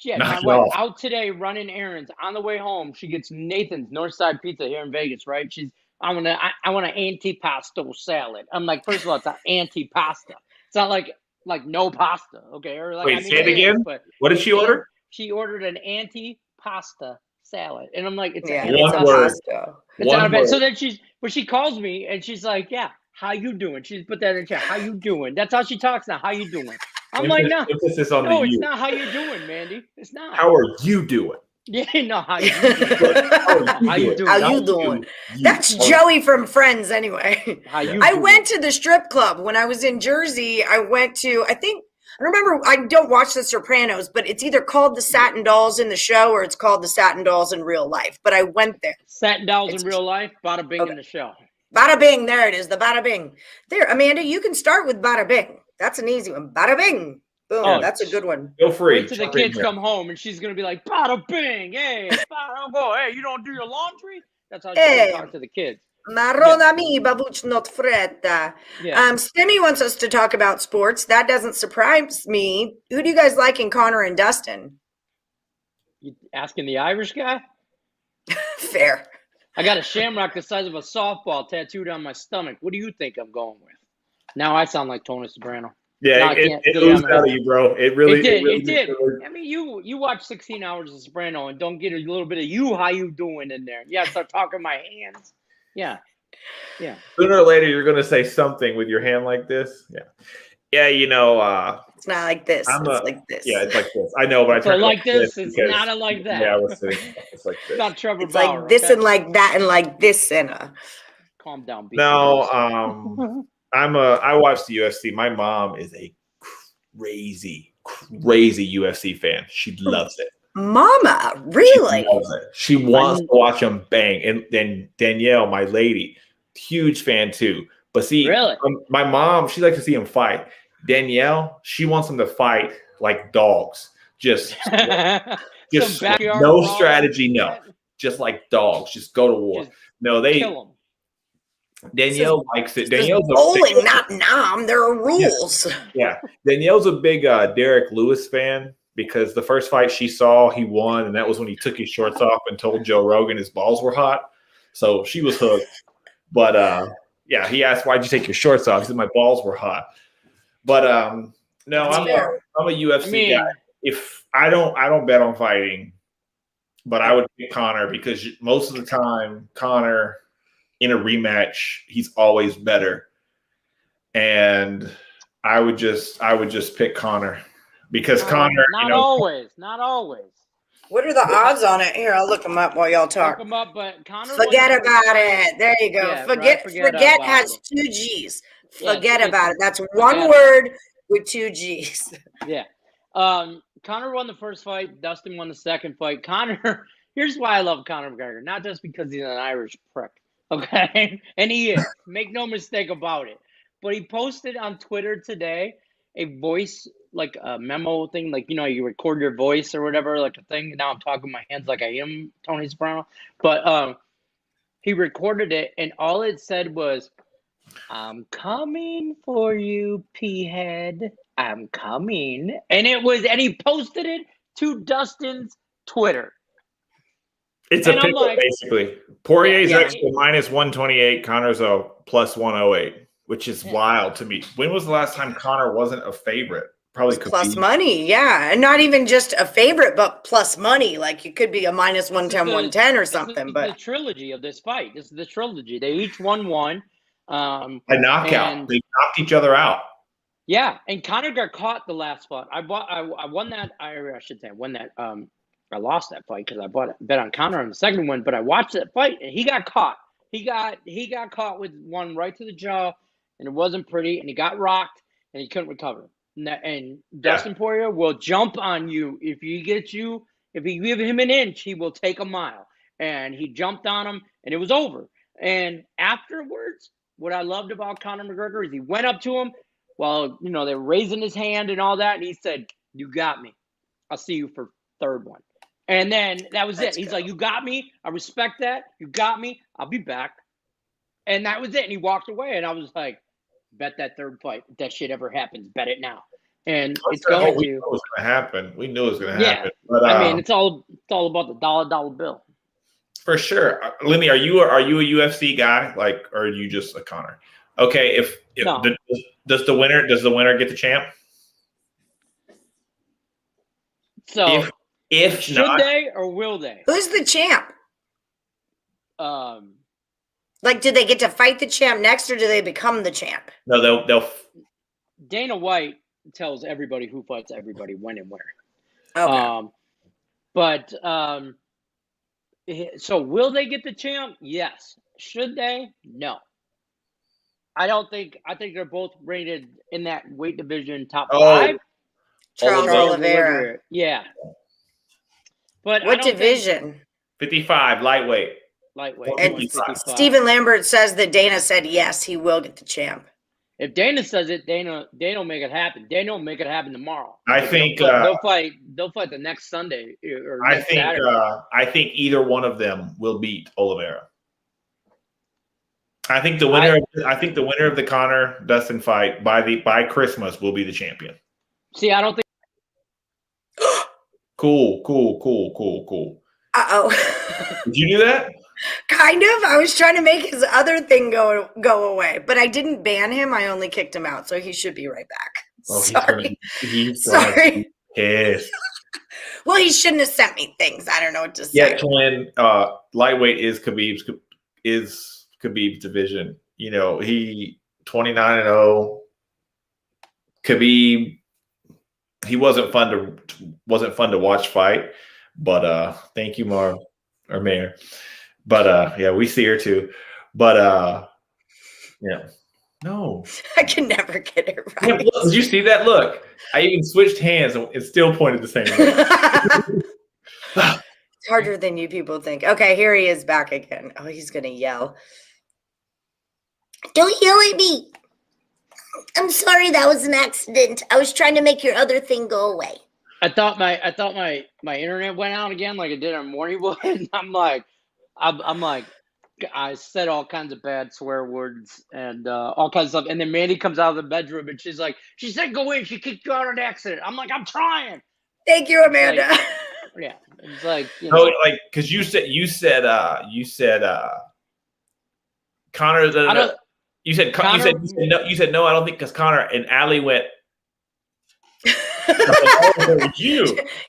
[SPEAKER 2] Yeah, my wife out today running errands. On the way home, she gets Nathan's Northside Pizza here in Vegas, right? I want an antipasto salad. I'm like, first of all, it's an antipasta. It's not like no pasta, okay? Or like,
[SPEAKER 3] wait, say it again. What did she order?
[SPEAKER 2] She ordered an antipasta salad, and I'm like, it's
[SPEAKER 3] one word.
[SPEAKER 2] It's not a bad. So then she calls me and she's like, yeah, how you doing? She's put that in chat. How you doing? That's how she talks now. How you doing? I'm like, no, it's not how you doing, Mandy. It's not.
[SPEAKER 3] How are you doing?
[SPEAKER 2] Yeah, no, how you doing? How you doing?
[SPEAKER 1] How you doing? That's Joey from Friends, anyway. I went to the strip club when I was in Jersey. I went to, I remember, I don't watch The Sopranos, but it's either called the Satin Dolls in the show or it's called the Satin Dolls in real life. But I went there.
[SPEAKER 2] Satin Dolls in real life, bada bing in the show.
[SPEAKER 1] Bada bing, there it is, the bada bing. There, Amanda, you can start with bada bing. That's an easy one. Bada bing. Boom, that's a good one.
[SPEAKER 3] Feel free.
[SPEAKER 2] Wait till the kids come home and she's going to be like, bada bing, hey, bada go, hey, you don't do your laundry? That's how she's going to talk to the kids.
[SPEAKER 1] Marrona mi, babuch not fretta. Stimmy wants us to talk about sports. That doesn't surprise me. Who do you guys like in Connor and Dustin?
[SPEAKER 2] You asking the Irish guy?
[SPEAKER 1] Fair.
[SPEAKER 2] I got a shamrock the size of a softball tattooed on my stomach. What do you think I'm going with? Now I sound like Tony Soprano.
[SPEAKER 3] Yeah, it oozed out of you, bro. It really
[SPEAKER 2] did. I mean, you watch 16 hours of Soprano and don't get a little bit of how you doing in there. Yeah, start talking my hands. Yeah.
[SPEAKER 3] Sooner or later, you're going to say something with your hand like this. Yeah. You know.
[SPEAKER 1] It's not like this. It's like this.
[SPEAKER 3] Yeah, it's like this. I know, but
[SPEAKER 2] it's like this. It's not like that.
[SPEAKER 3] Yeah, it's like this.
[SPEAKER 2] It's not Trevor
[SPEAKER 1] It's
[SPEAKER 2] Bauer,
[SPEAKER 1] like this and like that and like this and
[SPEAKER 2] Calm down.
[SPEAKER 3] No, I watch the UFC. My mom is a crazy UFC fan. She loves it.
[SPEAKER 1] Mama, really?
[SPEAKER 3] She wants to watch them bang. And then Danielle, my lady, huge fan too. But see,
[SPEAKER 2] really?
[SPEAKER 3] My mom, she likes to see them fight. Danielle, she wants them to fight like dogs. Just no strategy, no. Just like dogs. Just go to war. They kill them. Danielle likes it. Danielle's
[SPEAKER 1] bowling, not nom. There are rules.
[SPEAKER 3] Yeah. Danielle's a big Derek Lewis fan because the first fight she saw, he won, and that was when he took his shorts off and told Joe Rogan his balls were hot. So she was hooked. But Yeah, he asked, "Why'd you take your shorts off?" He said, "My balls were hot." But no, I'm a UFC guy. If I don't bet on fighting, but I would pick Conor because most of the time, Conor in a rematch, he's always better. And I would just pick Conor because Conor.
[SPEAKER 2] Not always.
[SPEAKER 1] What are the odds on it? Here, I'll look them up while y'all talk.
[SPEAKER 2] Look them up, but Conor.
[SPEAKER 1] Forget about it. There you go.
[SPEAKER 2] Yeah,
[SPEAKER 1] forget has
[SPEAKER 2] it.
[SPEAKER 1] 2 G's.
[SPEAKER 2] Yeah,
[SPEAKER 1] Forget about it. That's one word with 2 G's.
[SPEAKER 2] Yeah. Conor won the first fight. Dustin won the second fight. Conor. Here's why I love Conor McGregor. Not just because he's an Irish prick. Okay, and he is. Make no mistake about it. But he posted on Twitter today a voice, like a memo thing, like, you record your voice or whatever, like a thing. Now I'm talking with my hands like I am Tony Soprano. But he recorded it, and all it said was, "I'm coming for you, P-head. I'm coming." And he posted it to Dustin's Twitter.
[SPEAKER 3] It's a pickle, basically. Poirier's extra minus 128. Conor's a plus 108, which is wild to me. When was the last time Conor wasn't a favorite? Probably
[SPEAKER 1] plus money, yeah. And not even just a favorite, but plus money. Like you could be a minus 110, 110 or something. But
[SPEAKER 2] the trilogy of this fight. This is the trilogy. They each won one.
[SPEAKER 3] A knockout. They knocked each other out.
[SPEAKER 2] Yeah, and Conor got caught the last fight. I won that. I should say I won that. I lost that fight because I bet on Conor on the second one, but I watched that fight and he got caught. He got caught with one right to the jaw, and it wasn't pretty, and he got rocked and he couldn't recover. And Dustin Poirier will jump on you if you give him an inch, he will take a mile. And he jumped on him, and it was over. And afterwards, what I loved about Conor McGregor is he went up to him while they were raising his hand and all that, and he said, "You got me. I'll see you for third one." And then that was it. He's like, "You got me. I respect that. You got me. I'll be back." And that was it. And he walked away. And I was like, bet that third fight. If that shit ever happens, bet it now. And it's going to.
[SPEAKER 3] We knew it was going to happen. We knew it was going to happen. But,
[SPEAKER 2] I mean, it's all about the dollar bill.
[SPEAKER 3] For sure. Lenny, are you a UFC guy? Or are you just a Conor? Okay. If no. Does the winner get the champ?
[SPEAKER 2] So
[SPEAKER 3] if
[SPEAKER 2] should
[SPEAKER 3] not,
[SPEAKER 2] they or will they?
[SPEAKER 1] Who's the champ? Do they get to fight the champ next, or do they become the champ?
[SPEAKER 3] No, they'll.
[SPEAKER 2] Dana White tells everybody who fights everybody when and where.
[SPEAKER 1] Okay.
[SPEAKER 2] So will they get the champ? Yes. Should they? No. I think they're both rated in that weight division top 5.
[SPEAKER 1] Charles Oliveira.
[SPEAKER 2] Yeah. But
[SPEAKER 1] what division?
[SPEAKER 3] 55, lightweight.
[SPEAKER 2] And
[SPEAKER 1] Stephen Lambert says that Dana said yes, he will get the champ.
[SPEAKER 2] If Dana says it, Dana will make it happen. Dana will make it happen tomorrow.
[SPEAKER 3] I think
[SPEAKER 2] they'll fight the next Sunday or next Saturday.
[SPEAKER 3] I think either one of them will beat Oliveira. I think the winner of the Conor Dustin fight by Christmas will be the champion.
[SPEAKER 2] See, I don't think.
[SPEAKER 3] Cool.
[SPEAKER 1] Uh-oh.
[SPEAKER 3] Did you do that?
[SPEAKER 1] Kind of. I was trying to make his other thing go away, but I didn't ban him. I only kicked him out, so he should be right back.
[SPEAKER 3] Oh,
[SPEAKER 1] sorry.
[SPEAKER 3] He's
[SPEAKER 1] sorry.
[SPEAKER 3] Pissed.
[SPEAKER 1] Well, he shouldn't have sent me things. I don't know what to say.
[SPEAKER 3] Yeah, Clint, lightweight is Khabib's division. He 29-0. Khabib. He wasn't fun to watch fight, but thank you, Mayor. But yeah, we see her too. But yeah, no,
[SPEAKER 1] I can never get it right.
[SPEAKER 3] Yeah, look, did you see that? Look, I even switched hands and it still pointed the same way.
[SPEAKER 1] It's harder than you people think. Okay, here he is back again. Oh, he's gonna yell. Don't yell at me. I'm sorry, that was an accident. I was trying to make your other thing go away.
[SPEAKER 2] I thought my internet went out again like it did on Morning Wood. And I'm like, I said all kinds of bad swear words and all kinds of stuff. And then Mandy comes out of the bedroom and she's like, she said go in. She kicked you out on accident. I'm like, I'm trying.
[SPEAKER 1] Thank you, Amanda.
[SPEAKER 2] Yeah, it's like
[SPEAKER 3] because you said Connor. You said no. You said no. I don't think because Connor and Allie went. You.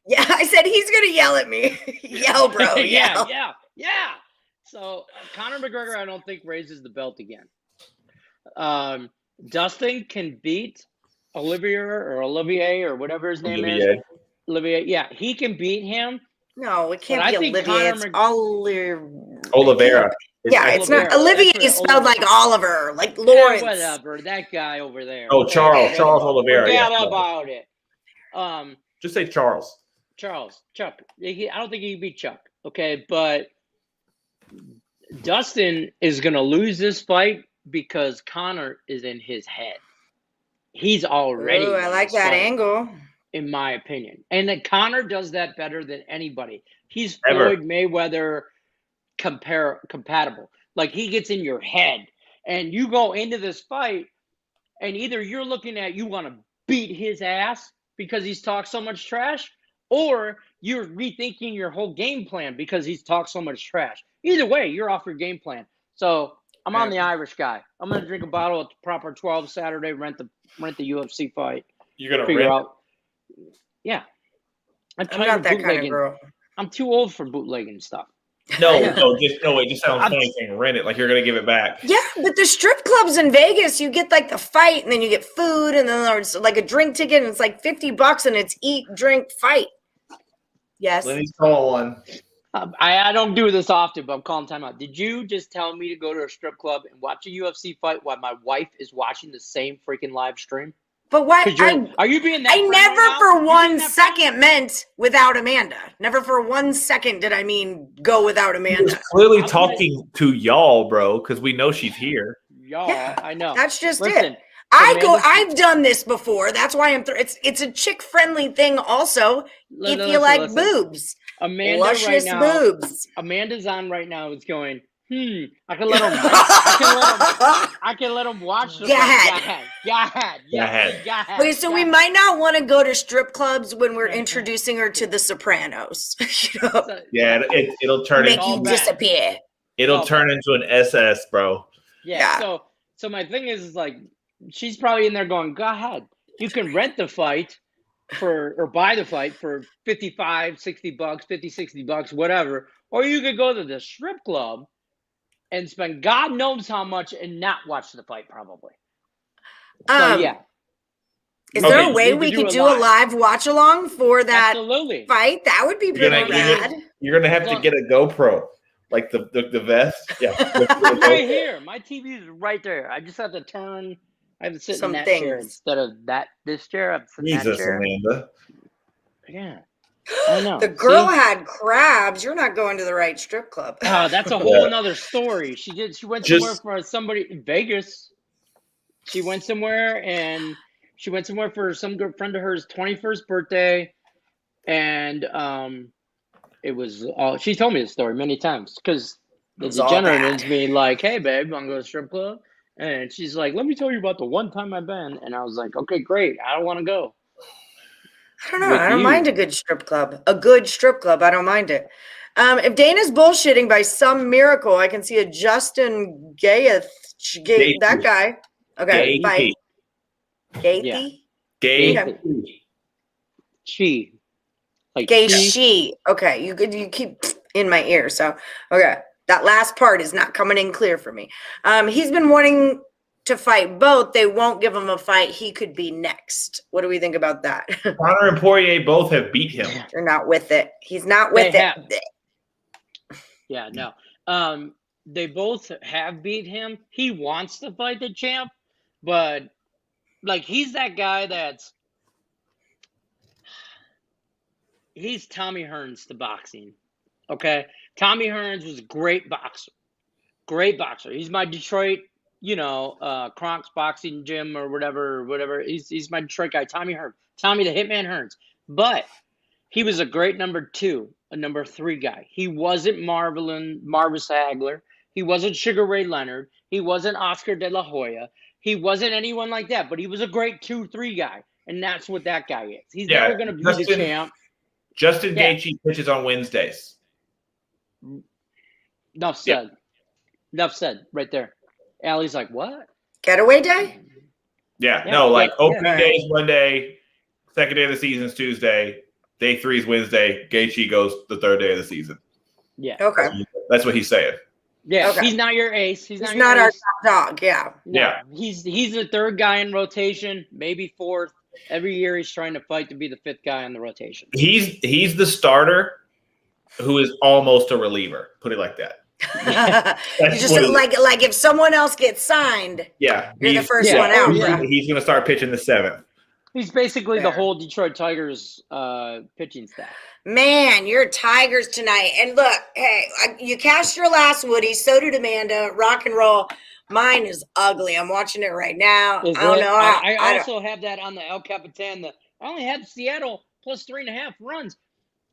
[SPEAKER 1] Yeah, I said he's gonna yell at me. Yell, bro. Yell.
[SPEAKER 2] Yeah. So Conor McGregor, I don't think raises the belt again. Dustin can beat Olivier or whatever his name is. Olivier. Yeah, he can beat him.
[SPEAKER 1] No, it can't be Olivier. It's
[SPEAKER 3] Oliveira.
[SPEAKER 1] It's not. Olivier is spelled like Oliver, like Lawrence.
[SPEAKER 2] Whatever, that guy over there.
[SPEAKER 3] Oh, Charles Oliveira.
[SPEAKER 2] Forget about it.
[SPEAKER 3] Just say Charles.
[SPEAKER 2] Chuck. I don't think he can beat Chuck. Okay, but Dustin is gonna lose this fight because Conor is in his head. He's already.
[SPEAKER 1] Ooh, I like that angle.
[SPEAKER 2] In my opinion. And then Conor does that better than anybody. He's Floyd Mayweather compatible. Like, he gets in your head. And you go into this fight, and either you're looking at you want to beat his ass because he's talked so much trash, or you're rethinking your whole game plan because he's talked so much trash. Either way, you're off your game plan. So I'm on the Irish guy. I'm going to drink a bottle at the proper 12 Saturday, rent the UFC fight.
[SPEAKER 3] You're going to figure out.
[SPEAKER 2] Yeah.
[SPEAKER 1] I'm not that kind of girl.
[SPEAKER 2] I'm too old for bootlegging stuff.
[SPEAKER 3] It just sounds funny saying rent it, like you're going to give it back.
[SPEAKER 1] Yeah, but the strip clubs in Vegas, you get like the fight and then you get food and then there's like a drink ticket and it's like $50 and it's eat, drink, fight. Yes.
[SPEAKER 3] Lenny's calling.
[SPEAKER 2] I don't do this often, but I'm calling timeout. Did you just tell me to go to a strip club and watch a UFC fight while my wife is watching the same freaking live stream?
[SPEAKER 1] But what?
[SPEAKER 2] Are you being that?
[SPEAKER 1] I never for 1 second meant without Amanda. Never for 1 second did I mean go without Amanda.
[SPEAKER 3] He's clearly talking to y'all, bro, because we know she's here.
[SPEAKER 2] Y'all, yeah, I know.
[SPEAKER 1] That's just it. I've done this before. That's why it's a chick friendly thing. Also, if you like boobs,
[SPEAKER 2] Amanda
[SPEAKER 1] luscious
[SPEAKER 2] right now,
[SPEAKER 1] boobs.
[SPEAKER 2] Amanda's on right now. It's going. I can let him watch the
[SPEAKER 1] Go ahead. Okay, so we might not want to go to strip clubs when we're introducing her to The Sopranos.
[SPEAKER 3] Yeah, it'll turn
[SPEAKER 1] make you disappear.
[SPEAKER 3] It'll turn into an SS, bro.
[SPEAKER 2] Yeah. So my thing is like, she's probably in there going, "Go ahead. You can rent the fight or buy the fight for $55, $60, $50, $60, whatever, or you could go to the strip club and spend God knows how much and not watch the fight, probably." So, yeah.
[SPEAKER 1] Is there a way we could do a live watch along for that fight? That would be pretty rad.
[SPEAKER 3] You're going to have to get a GoPro, like the vest. Yeah.
[SPEAKER 2] Right here. My TV is right there. I just have to turn. I have to sit in that chair instead of this chair. I have to sit in that chair.
[SPEAKER 3] Amanda.
[SPEAKER 2] Yeah. I know.
[SPEAKER 1] The girl had crabs. You're not going to the right strip club.
[SPEAKER 2] Oh, that's a whole another story. She went somewhere for somebody in Vegas. She went somewhere for some good friend of hers 21st birthday, and it was all. She told me the story many times because the degenerate in me like, "Hey, babe, want to go to a strip club?" And she's like, "Let me tell you about the one time I've been." And I was like, "Okay, great. I don't want to go."
[SPEAKER 1] I don't know. I don't mind a good strip club. A good strip club. I don't mind it. If Dana's bullshitting by some miracle, I can see a Justin that guy. Okay, bye. Gaethje?
[SPEAKER 3] Gay.
[SPEAKER 2] She.
[SPEAKER 1] Like gay she. Okay, you keep in my ear. So, okay. That last part is not coming in clear for me. He's been wanting to fight both. They won't give him a fight. He could be next. What do we think about that?
[SPEAKER 3] Conor and Poirier both have beat him.
[SPEAKER 1] They're not with it. He's not with it.
[SPEAKER 2] Yeah, no. They both have beat him. He wants to fight the champ, but like he's that guy he's Tommy Hearns to boxing. Okay? Tommy Hearns was a great boxer. Great boxer. He's my Detroit, Kronk's boxing gym or whatever. He's my Detroit guy, Tommy Hearns. Tommy the Hitman Hearns. But he was a great number 2, a number 3 guy. He wasn't Marvis Hagler. He wasn't Sugar Ray Leonard. He wasn't Oscar De La Hoya. He wasn't anyone like that, but he was a great 2-3 guy. And that's what that guy is. He's never going to be the champ.
[SPEAKER 3] Justin Gaethje pitches on Wednesdays.
[SPEAKER 2] Enough said. Enough said right there. Allie's like, what?
[SPEAKER 1] Getaway day?
[SPEAKER 3] Yeah. No, like opening day is Monday, second day of the season is Tuesday, day 3 is Wednesday, Gaethje goes the third day of the season.
[SPEAKER 2] Yeah.
[SPEAKER 1] Okay.
[SPEAKER 3] That's what he's saying.
[SPEAKER 2] Yeah.
[SPEAKER 1] Okay.
[SPEAKER 2] He's not your ace. He's
[SPEAKER 1] not our top dog. Yeah.
[SPEAKER 2] No,
[SPEAKER 3] yeah.
[SPEAKER 2] He's the third guy in rotation, maybe fourth. Every year he's trying to fight to be the fifth guy on the rotation.
[SPEAKER 3] He's the starter who is almost a reliever. Put it like that.
[SPEAKER 1] You just like if someone else gets signed,
[SPEAKER 3] yeah,
[SPEAKER 1] you're the first one out.
[SPEAKER 3] He's going to start pitching the 7th.
[SPEAKER 2] He's basically the whole Detroit Tigers pitching staff.
[SPEAKER 1] Man, you're Tigers tonight. And look, hey, you cashed your last Woody. So did Amanda. Rock and roll. Mine is ugly. I'm watching it right now. I don't know.
[SPEAKER 2] I also have that on the El Capitan. I only had Seattle plus 3.5 runs.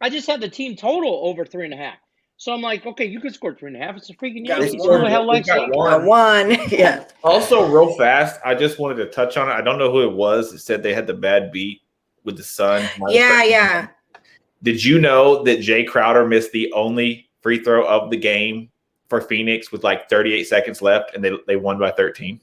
[SPEAKER 2] I just had the team total over 3.5. So I'm like, okay, you could score 3.5. It's a freaking Yankees. Who the hell likes it?
[SPEAKER 1] One. Yeah.
[SPEAKER 3] Also, real fast, I just wanted to touch on it. I don't know who it was. It said they had the bad beat with the Sun.
[SPEAKER 1] Yeah.
[SPEAKER 3] Did you know that Jay Crowder missed the only free throw of the game for Phoenix with like 38 seconds left, and they won by 13?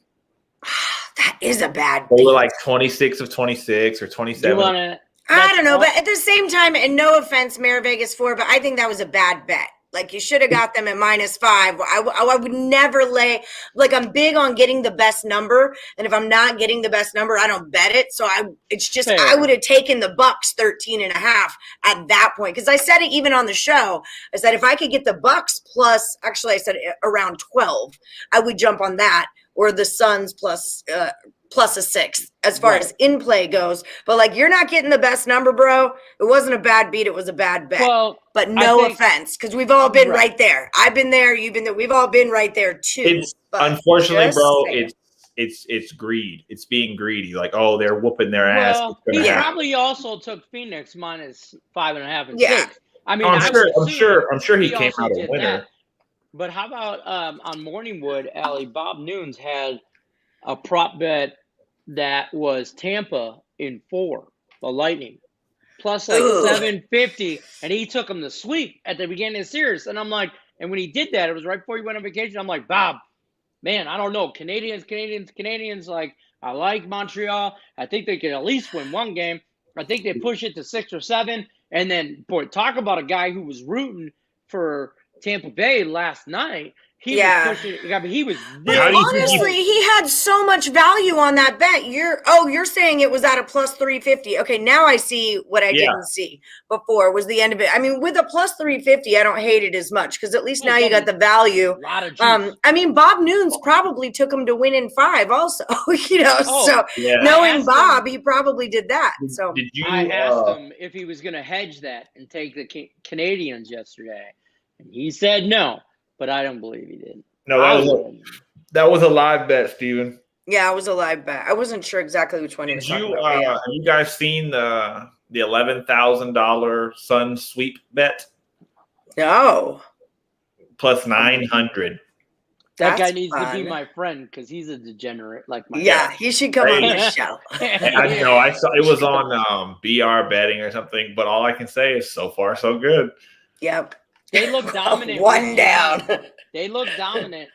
[SPEAKER 1] That is a bad
[SPEAKER 3] beat. They were like 26 of 26 or 27.
[SPEAKER 1] I don't know, but at the same time, and no offense, Mayor Vegas 4, but I think that was a bad bet. Like, you should have got them at -5. I would never lay, like, I'm big on getting the best number. And if I'm not getting the best number, I don't bet it. So it's just, fair. I would have taken the Bucks 13.5 at that point. Cause I said it even on the show. I said, if I could get the Bucks plus, actually I said around 12, I would jump on that, or the Suns plus a 6 as far as in play goes. But like, you're not getting the best number, bro. It wasn't a bad beat. It was a bad bet. Well, but no offense, because we've all been right there. I've been there. You've been there. We've all been right there too.
[SPEAKER 3] Unfortunately, bro, it's greed. It's being greedy. Like, oh, they're whooping their ass.
[SPEAKER 2] He probably also took Phoenix -5.5 and 6. I mean,
[SPEAKER 3] I'm sure he came out a winner.
[SPEAKER 2] That. But how about on Morningwood, Allie, Bob Noons had a prop bet that was Tampa in 4, the Lightning, plus like 750, and he took them to sweep at the beginning of the series. And I'm like, and when he did that, it was right before he went on vacation. I'm like, Bob, man, I don't know. Canadians, like, I like Montreal. I think they can at least win one game. I think they push it to 6 or 7. And then, boy, talk about a guy who was rooting for Tampa Bay last night. He was pushing. I mean, he was.
[SPEAKER 1] Honestly, he had so much value on that bet. You're saying it was at a plus 350. Okay, now I see what I didn't see before was the end of it. I mean, with a plus 350, I don't hate it as much because at least now you got the value.
[SPEAKER 2] A lot of juice.
[SPEAKER 1] I mean, Bob Noons probably took him to win in 5 also. Knowing Bob, he probably did that. So
[SPEAKER 2] I asked him if he was going to hedge that and take the Canadians yesterday, and he said no. But I don't believe he did.
[SPEAKER 3] No, that was a live bet, Steven.
[SPEAKER 1] Yeah, it was a live bet. I wasn't sure exactly which one he was talking about.
[SPEAKER 3] Have you guys seen the $11,000 Sun sweep bet?
[SPEAKER 1] No.
[SPEAKER 3] Plus 900.
[SPEAKER 2] That guy needs to be my friend because he's a degenerate like my
[SPEAKER 1] dad. He should come on the show.
[SPEAKER 3] I know. I saw it was on BR betting or something, but all I can say is so far so good.
[SPEAKER 1] Yep.
[SPEAKER 2] They look dominant.
[SPEAKER 1] One down.
[SPEAKER 2] They look dominant,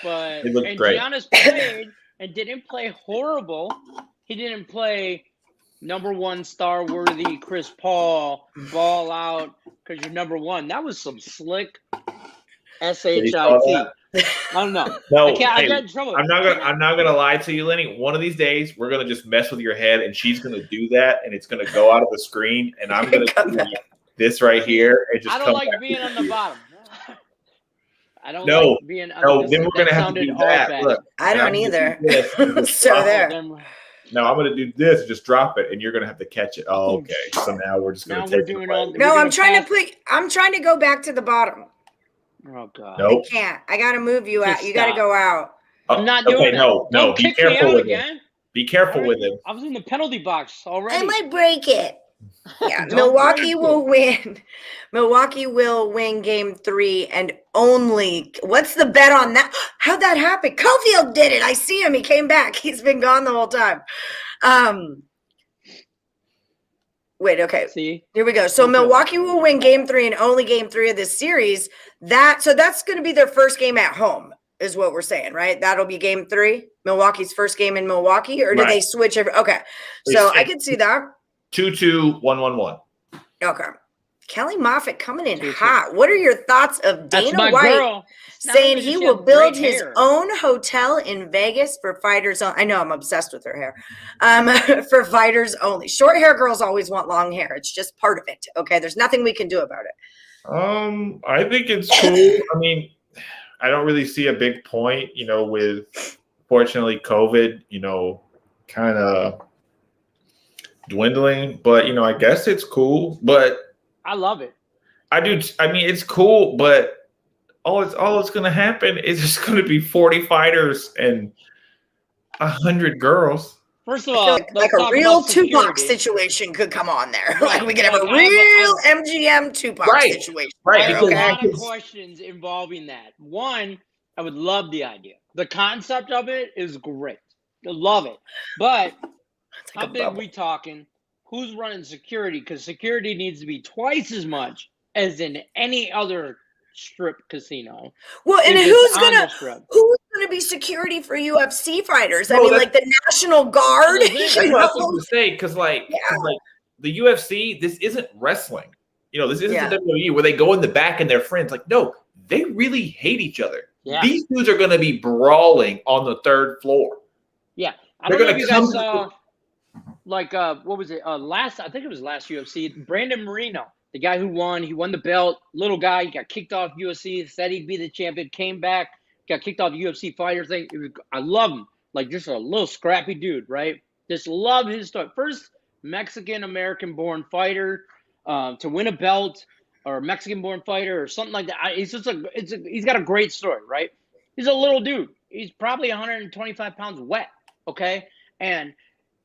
[SPEAKER 2] but
[SPEAKER 3] great.
[SPEAKER 2] Giannis played and didn't play horrible. He didn't play number 1 star worthy Chris Paul ball out because you're number 1. That was some slick shit. I don't know.
[SPEAKER 3] No,
[SPEAKER 2] I got in trouble.
[SPEAKER 3] I'm not gonna lie to you, Lenny. One of these days, we're gonna just mess with your head, and she's gonna do that, and it's gonna go out of the screen, and I'm gonna do this right here. And just
[SPEAKER 2] I don't like being on the bottom. I don't
[SPEAKER 3] like
[SPEAKER 2] being on
[SPEAKER 3] the then we're gonna have to do that. Look,
[SPEAKER 1] I don't either. So there.
[SPEAKER 3] No, I'm gonna do this. Just drop it, and you're gonna have to catch it. Oh, okay. So now we're just gonna take it.
[SPEAKER 1] No, I'm trying to go back to the bottom.
[SPEAKER 2] Oh God.
[SPEAKER 3] Nope.
[SPEAKER 1] I can't. I gotta move you out. You gotta go out.
[SPEAKER 2] I'm not doing that.
[SPEAKER 3] No. Be careful with him. Be careful with him.
[SPEAKER 2] I was in the penalty box already.
[SPEAKER 1] I might break it. Yeah, Milwaukee will win. Milwaukee will win game 3 and only. What's the bet on that? How'd that happen? Cofield did it. I see him. He came back. He's been gone the whole time. Wait, okay.
[SPEAKER 2] See?
[SPEAKER 1] Here we go. So Milwaukee will win game 3 and only game 3 of this series. So that's going to be their first game at home. is what we're saying, right? That'll be game 3, Milwaukee's first game in Milwaukee, or do they switch okay. So I could see that.
[SPEAKER 3] 2-2, 1-1-1.
[SPEAKER 1] Okay. Kelly Moffitt coming in hot. What are your thoughts of Dana White saying he will build his own hotel in Vegas for fighters? I know, I'm obsessed with her hair. For fighters only. Short hair girls always want long hair. It's just part of it. Okay. There's nothing we can do about it.
[SPEAKER 3] I think it's cool. I mean, I don't really see a big point, with fortunately COVID, kind of dwindling, but I guess it's cool. But
[SPEAKER 2] I love it.
[SPEAKER 3] I do. I mean, it's cool, but all it's going to happen is just going to be 40 fighters and 100 girls.
[SPEAKER 2] First of all,
[SPEAKER 1] like a real Tupac situation could come on there. Like we could have a real MGM Tupac situation.
[SPEAKER 3] Right.
[SPEAKER 2] There's a lot of questions involving that. One, I would love the idea. The concept of it is great. I love it. But how big we talking? Who's running security? Because security needs to be twice as much as in any other strip casino.
[SPEAKER 1] Well, and who's gonna be security for UFC fighters? I mean, like the National Guard.
[SPEAKER 3] That's what I was going to say, because like the UFC, this isn't wrestling. This isn't the WWE where they go in the back and they're friends. Like, no, they really hate each other. Yeah. These dudes are going to be brawling on the 3rd floor.
[SPEAKER 2] Yeah, I don't know if you guys saw. Like what was it? I think it was last UFC. Brandon Moreno, the guy who won. He won the belt. Little guy, he got kicked off UFC. Said he'd be the champion. Came back, got kicked off the UFC fighter thing. I love him. Like just a little scrappy dude, right? Just love his story. First Mexican American born fighter to win a belt, or Mexican born fighter, or something like that. He's just he's got a great story, right? He's a little dude. He's probably 125 pounds wet. Okay, and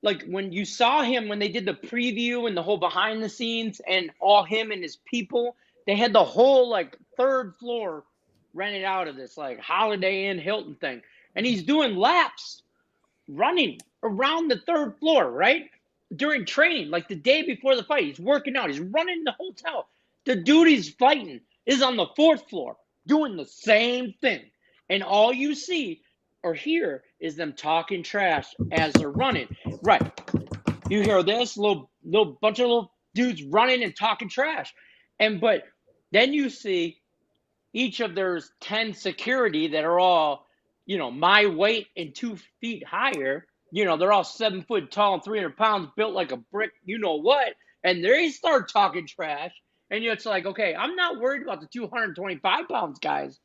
[SPEAKER 2] like when you saw him, when they did the preview and the whole behind the scenes and all him and his people, they had the whole like 3rd floor rented out of this like Holiday Inn Hilton thing. And he's doing laps running around the 3rd floor, right? During training, like the day before the fight, he's working out. He's running the hotel. The dude he's fighting is on the 4th floor doing the same thing. And all you see or hear is them talking trash as they're running. Right. You hear this little bunch of little dudes running and talking trash. But then you see each of there's 10 security that are all, my weight and 2 feet higher. They're all 7 foot tall and 300 pounds, built like a brick, what. And they start talking trash. And it's like, okay, I'm not worried about the 225 pounds guys.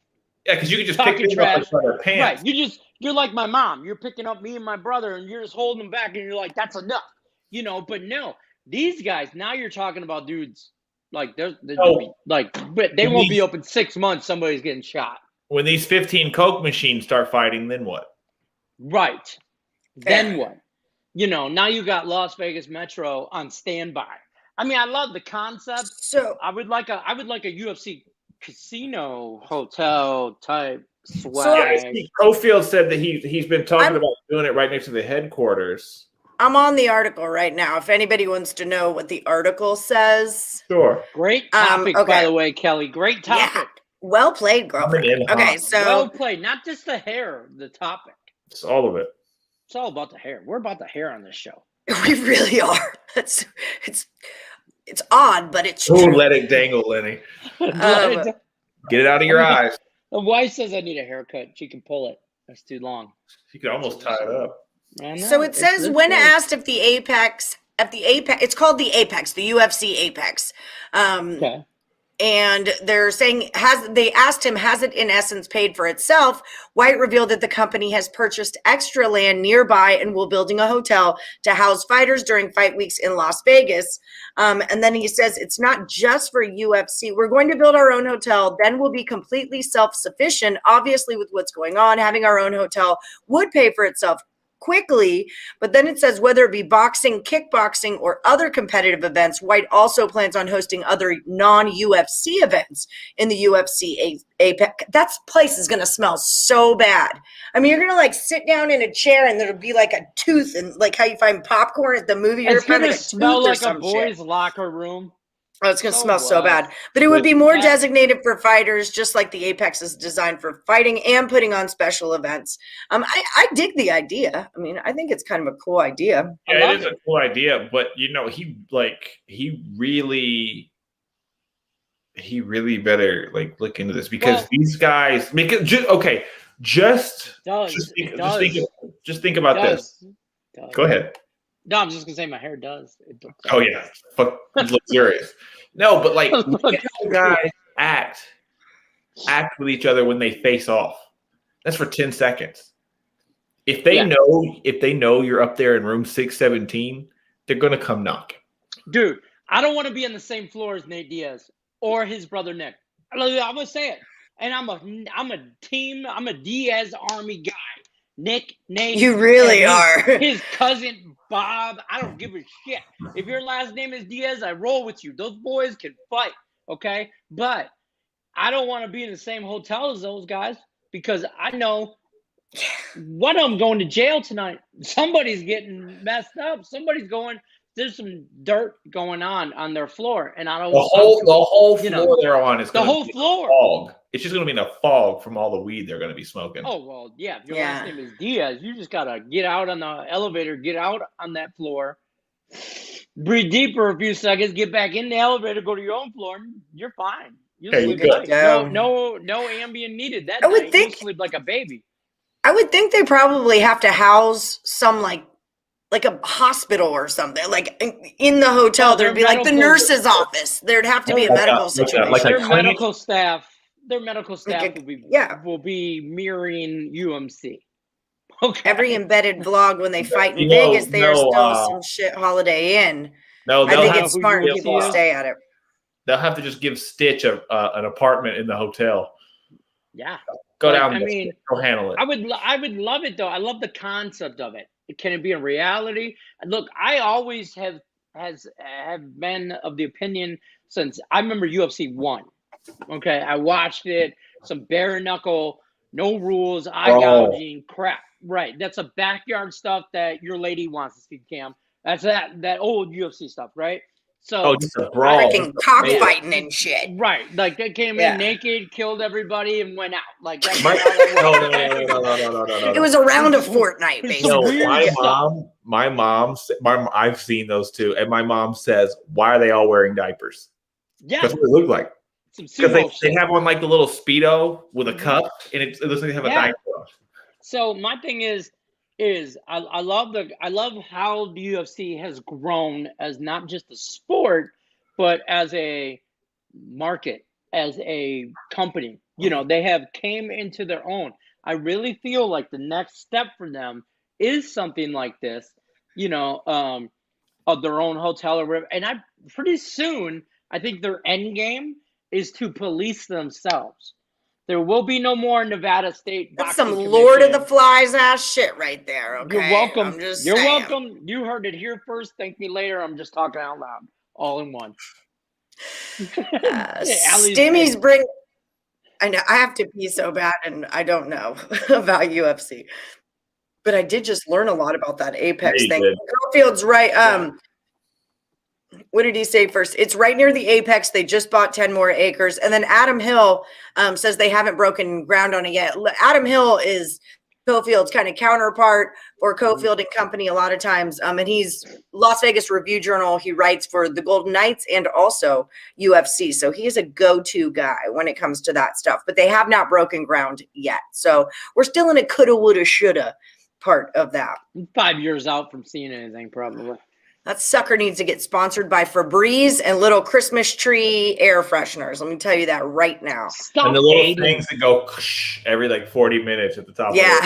[SPEAKER 3] Yeah, because you can just pick them up by their pants.
[SPEAKER 2] Right. You're like my mom. You're picking up me and my brother, and you're just holding them back, and you're like, that's enough. But no, these guys, now you're talking about dudes like but they won't be open 6 months. Somebody's getting shot.
[SPEAKER 3] When these 15 Coke machines start fighting, then what?
[SPEAKER 2] Right. Then what? Now you got Las Vegas Metro on standby. I mean, I love the concept. So I would like a UFC casino hotel type swag.
[SPEAKER 3] So Cofield said that he's been talking about doing it right next to the headquarters.
[SPEAKER 1] I'm on the article right now. If anybody wants to know what the article says.
[SPEAKER 3] Sure.
[SPEAKER 2] Great topic, by the way, Kelly. Great topic. Yeah.
[SPEAKER 1] Well played, girlfriend. Okay, so
[SPEAKER 2] well played. Not just the hair, the topic.
[SPEAKER 3] It's all of it.
[SPEAKER 2] It's all about the hair. We're about the hair on this show.
[SPEAKER 1] We really are. It's odd, but it's
[SPEAKER 3] true. Oh, let it dangle, Lenny. Get it out of your eyes.
[SPEAKER 2] The wife says I need a haircut. She can pull it. That's too long.
[SPEAKER 3] She could almost tie it up.
[SPEAKER 1] So it says when asked if the Apex, it's called the Apex, the UFC Apex. Okay. And they're saying, they asked him, has it in essence paid for itself? White revealed that the company has purchased extra land nearby and will building a hotel to house fighters during fight weeks in Las Vegas. And then he says, it's not just for UFC. We're going to build our own hotel. Then we'll be completely self-sufficient. Obviously, with what's going on, having our own hotel would pay for itself quickly. But then it says whether it be boxing, kickboxing, or other competitive events, White also plans on hosting other non-UFC events in the UFC Apex. That place is going to smell so bad. I mean, you're going to like sit down in a chair and there'll be like a tooth, and like how you find popcorn at the movie.
[SPEAKER 2] It's going to smell like a boys' locker room.
[SPEAKER 1] Oh, it's going to smell so bad. But it would be more designated for fighters, just like the Apex is designed for fighting and putting on special events. I dig the idea. I mean, I think it's kind of a cool idea.
[SPEAKER 3] Yeah, it is a cool idea, but he really better look into this, because these guys make it just think about this. Go ahead.
[SPEAKER 2] No, I'm just gonna say my hair does.
[SPEAKER 3] Oh yeah, fuck, luxurious. No, but look at how guys act with each other when they face off. That's for 10 seconds. If they know you're up there in room 617, they're gonna come knock.
[SPEAKER 2] Dude, I don't want to be on the same floor as Nate Diaz or his brother Nick. I'm gonna say it, and I'm a Diaz Army guy. Nick, Nate.
[SPEAKER 1] You really are.
[SPEAKER 2] His cousin Bob. I don't give a shit. If your last name is Diaz, I roll with you. Those boys can fight, okay? But I don't want to be in the same hotel as those guys, because I know one of them going to jail tonight. Somebody's getting messed up. There's some dirt going on their floor, and I don't.
[SPEAKER 3] The whole floor they're on is
[SPEAKER 2] the whole floor.
[SPEAKER 3] Fog. It's just going to be in a fog from all the weed they're going to be smoking.
[SPEAKER 2] Oh well, yeah. If your last name is Diaz, you just gotta get out on the elevator, get out on that floor, breathe deep for a few seconds, get back in the elevator, go to your own floor, and you're fine. You sleep nice. No Ambien needed. That night you sleep like a baby.
[SPEAKER 1] I would think they probably have to house some like a hospital or something, like in the hotel. There'd be like the nurse's office. There'd have to be a medical situation.
[SPEAKER 2] Their medical staff will be mirroring UMC. Okay.
[SPEAKER 1] Every embedded vlog when they fight in Vegas, they are still some shit Holiday Inn.
[SPEAKER 3] No,
[SPEAKER 1] I think it's smart people to stay at it.
[SPEAKER 3] They'll have to just give Stitch an apartment in the hotel.
[SPEAKER 2] Yeah.
[SPEAKER 3] Go down. Go handle it.
[SPEAKER 2] I would love it though. I love the concept of it. Can it be a reality? Look, I always have been of the opinion since I remember UFC 1. Okay, I watched it. Some bare knuckle, no rules, eye gouging crap. Right, that's a backyard stuff that your lady wants to see, Cam. That's that old UFC stuff, right? So
[SPEAKER 3] just a brawl,
[SPEAKER 1] freaking cockfighting and shit.
[SPEAKER 2] Right, like they came in naked, killed everybody, and went out. Like that's
[SPEAKER 3] no.
[SPEAKER 1] It was a round of Fortnite, basically.
[SPEAKER 3] No, my mom, I've seen those too, and my mom says, "Why are they all wearing diapers?"
[SPEAKER 2] Yeah,
[SPEAKER 3] that's what it looked like. Because they have on like the little Speedo with a cup, and it looks like they have a diaper on.
[SPEAKER 2] So my thing is I love how the UFC has grown as not just a sport, but as a market, as a company. They have came into their own. I really feel like the next step for them is something like this, of their own hotel or whatever. And pretty soon, I think their end game is to police themselves. There will be no more Nevada State.
[SPEAKER 1] That's some Lord of the Flies ass shit right there. Okay,
[SPEAKER 2] you're welcome. You're welcome. You heard it here first. Thank me later. I'm just talking out loud, all in one.
[SPEAKER 1] Stimmy's bring. I know I have to pee so bad, and I don't know about UFC, but I did just learn a lot about that Apex thing. Garfield's right. What did he say first? It's right near the Apex. They just bought 10 more acres. And then Adam Hill says they haven't broken ground on it yet. Adam Hill is Cofield's kind of counterpart for Cofield and Company a lot of times. And he's Las Vegas Review Journal. He writes for the Golden Knights and also UFC. So he is a go-to guy when it comes to that stuff. But they have not broken ground yet. So we're still in a coulda, woulda, shoulda part of that.
[SPEAKER 2] 5 years out from seeing anything, probably.
[SPEAKER 1] That sucker needs to get sponsored by Febreze and little Christmas tree air fresheners. Let me tell you that right now.
[SPEAKER 3] And the little things that go every 40 minutes at the top.
[SPEAKER 1] Yeah.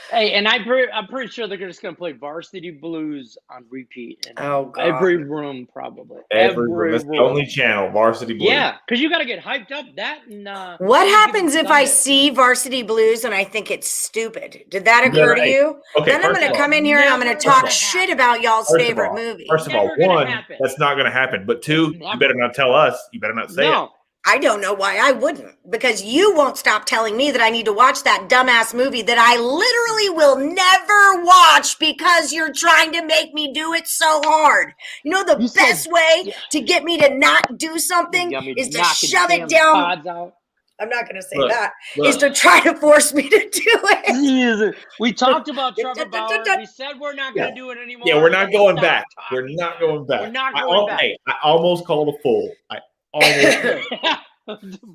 [SPEAKER 2] Hey, and I'm pretty sure they're just going to play Varsity Blues on repeat.
[SPEAKER 1] God.
[SPEAKER 2] Every room, probably.
[SPEAKER 3] Every room. That's the only channel, Varsity Blues.
[SPEAKER 2] Yeah, because you got to get hyped up. That and
[SPEAKER 1] what happens if I see Varsity Blues and I think it's stupid? Did that occur to you?
[SPEAKER 3] Okay,
[SPEAKER 1] then I'm going to come in here and I'm going to talk shit about y'all's favorite movie.
[SPEAKER 3] First of all, one, that's not going to happen. But two, you better not tell us. You better not say it.
[SPEAKER 1] I don't know why I wouldn't, because you won't stop telling me that I need to watch that dumbass movie that I literally will never watch because you're trying to make me do it so hard. You know, the best way to get me to not do something is to shove it down. I'm not going to say that. Is to try to force me to do it.
[SPEAKER 2] We talked about Trevor Bauer. We said we're not going to do it anymore.
[SPEAKER 3] Yeah, we're not going back. We're not going back.
[SPEAKER 2] We're not going back.
[SPEAKER 3] Hey, I almost called a full.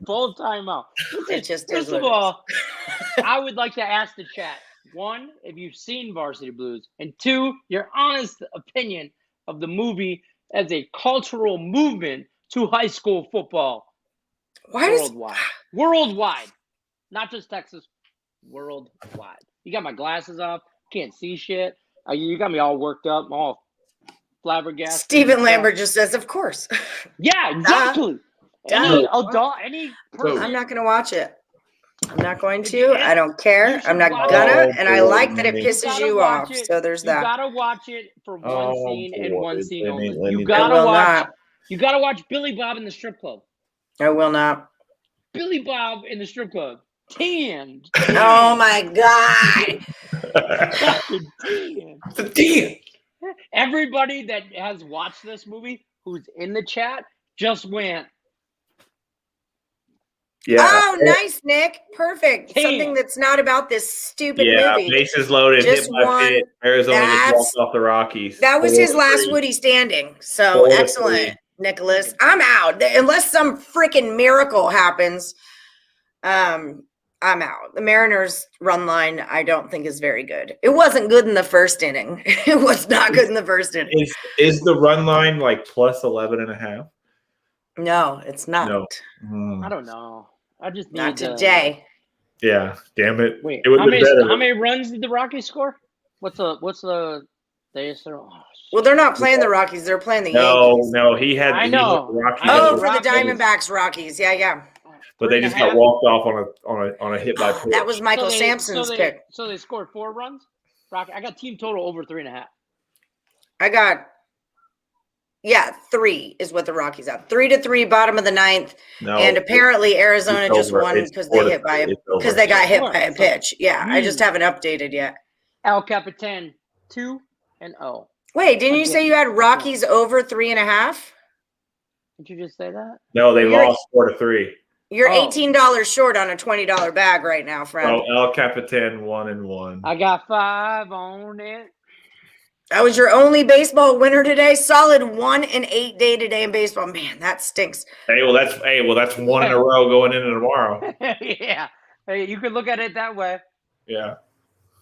[SPEAKER 2] Full timeout. First of all, I would like to ask the chat, 1, if you've seen Varsity Blues, and 2, your honest opinion of the movie as a cultural movement to high school football. Worldwide, not just Texas, worldwide. You got my glasses off, can't see shit. You got me all worked up, all flabbergasted.
[SPEAKER 1] Stephen Lambert just says, of course.
[SPEAKER 2] Yeah, exactly. Any adult, any person.
[SPEAKER 1] I'm not going to watch it. I'm not going to. I don't care. I'm not gonna. And I like that it pisses you off. So there's that.
[SPEAKER 2] You gotta watch it for one scene and one scene only. You gotta watch. You gotta watch Billy Bob in the strip club.
[SPEAKER 1] I will not.
[SPEAKER 2] Billy Bob in the strip club. Tanned.
[SPEAKER 1] Oh my God.
[SPEAKER 3] It's a damn.
[SPEAKER 2] Everybody that has watched this movie who's in the chat just went.
[SPEAKER 1] Yeah. Oh, nice, Nick. Perfect. Damn. Something that's not about this stupid movie.
[SPEAKER 3] Yeah, bases loaded.
[SPEAKER 1] Just
[SPEAKER 3] hit by
[SPEAKER 1] one.
[SPEAKER 3] Pitt. Arizona just walked off the Rockies.
[SPEAKER 1] That was his last Woody standing. So excellent, Nicholas. I'm out. Unless some freaking miracle happens, I'm out. The Mariners' run line, I don't think, is very good. It wasn't good in the first inning. It was not good in the first inning.
[SPEAKER 3] Is the run line like plus 11.5?
[SPEAKER 1] No, it's not.
[SPEAKER 3] No.
[SPEAKER 2] I don't know. I just need
[SPEAKER 1] not today.
[SPEAKER 3] Yeah, damn it.
[SPEAKER 2] Wait, how many runs did the Rockies score? What's the they
[SPEAKER 1] well, they're not playing the Rockies. They're playing the Yankees.
[SPEAKER 3] No, he had.
[SPEAKER 2] I know.
[SPEAKER 1] For the Diamondbacks, Rockies. Yeah.
[SPEAKER 3] But they just got walked off on a hit by pitch.
[SPEAKER 1] That was Michael Sampson's pick.
[SPEAKER 2] So they scored 4 runs. I got team total over 3.5.
[SPEAKER 1] I got. Yeah, 3 is what the Rockies have. 3-3, bottom of the 9th. No, and apparently Arizona just won because they got hit by a pitch. Yeah, I just haven't updated yet.
[SPEAKER 2] El Capitan 2-0.
[SPEAKER 1] Wait, didn't you say you had Rockies over 3.5?
[SPEAKER 2] Did you just say that?
[SPEAKER 3] No, they lost 4-3.
[SPEAKER 1] You're $18 short on a $20 bag right now, friend.
[SPEAKER 3] Oh, El Capitan 1-1.
[SPEAKER 2] I got 5 on it.
[SPEAKER 1] That was your only baseball winner today. Solid 1-8 day today in baseball. Man, that stinks.
[SPEAKER 3] Hey, well, that's 1 in a row going into tomorrow.
[SPEAKER 2] Yeah. Hey, you could look at it that way.
[SPEAKER 3] Yeah.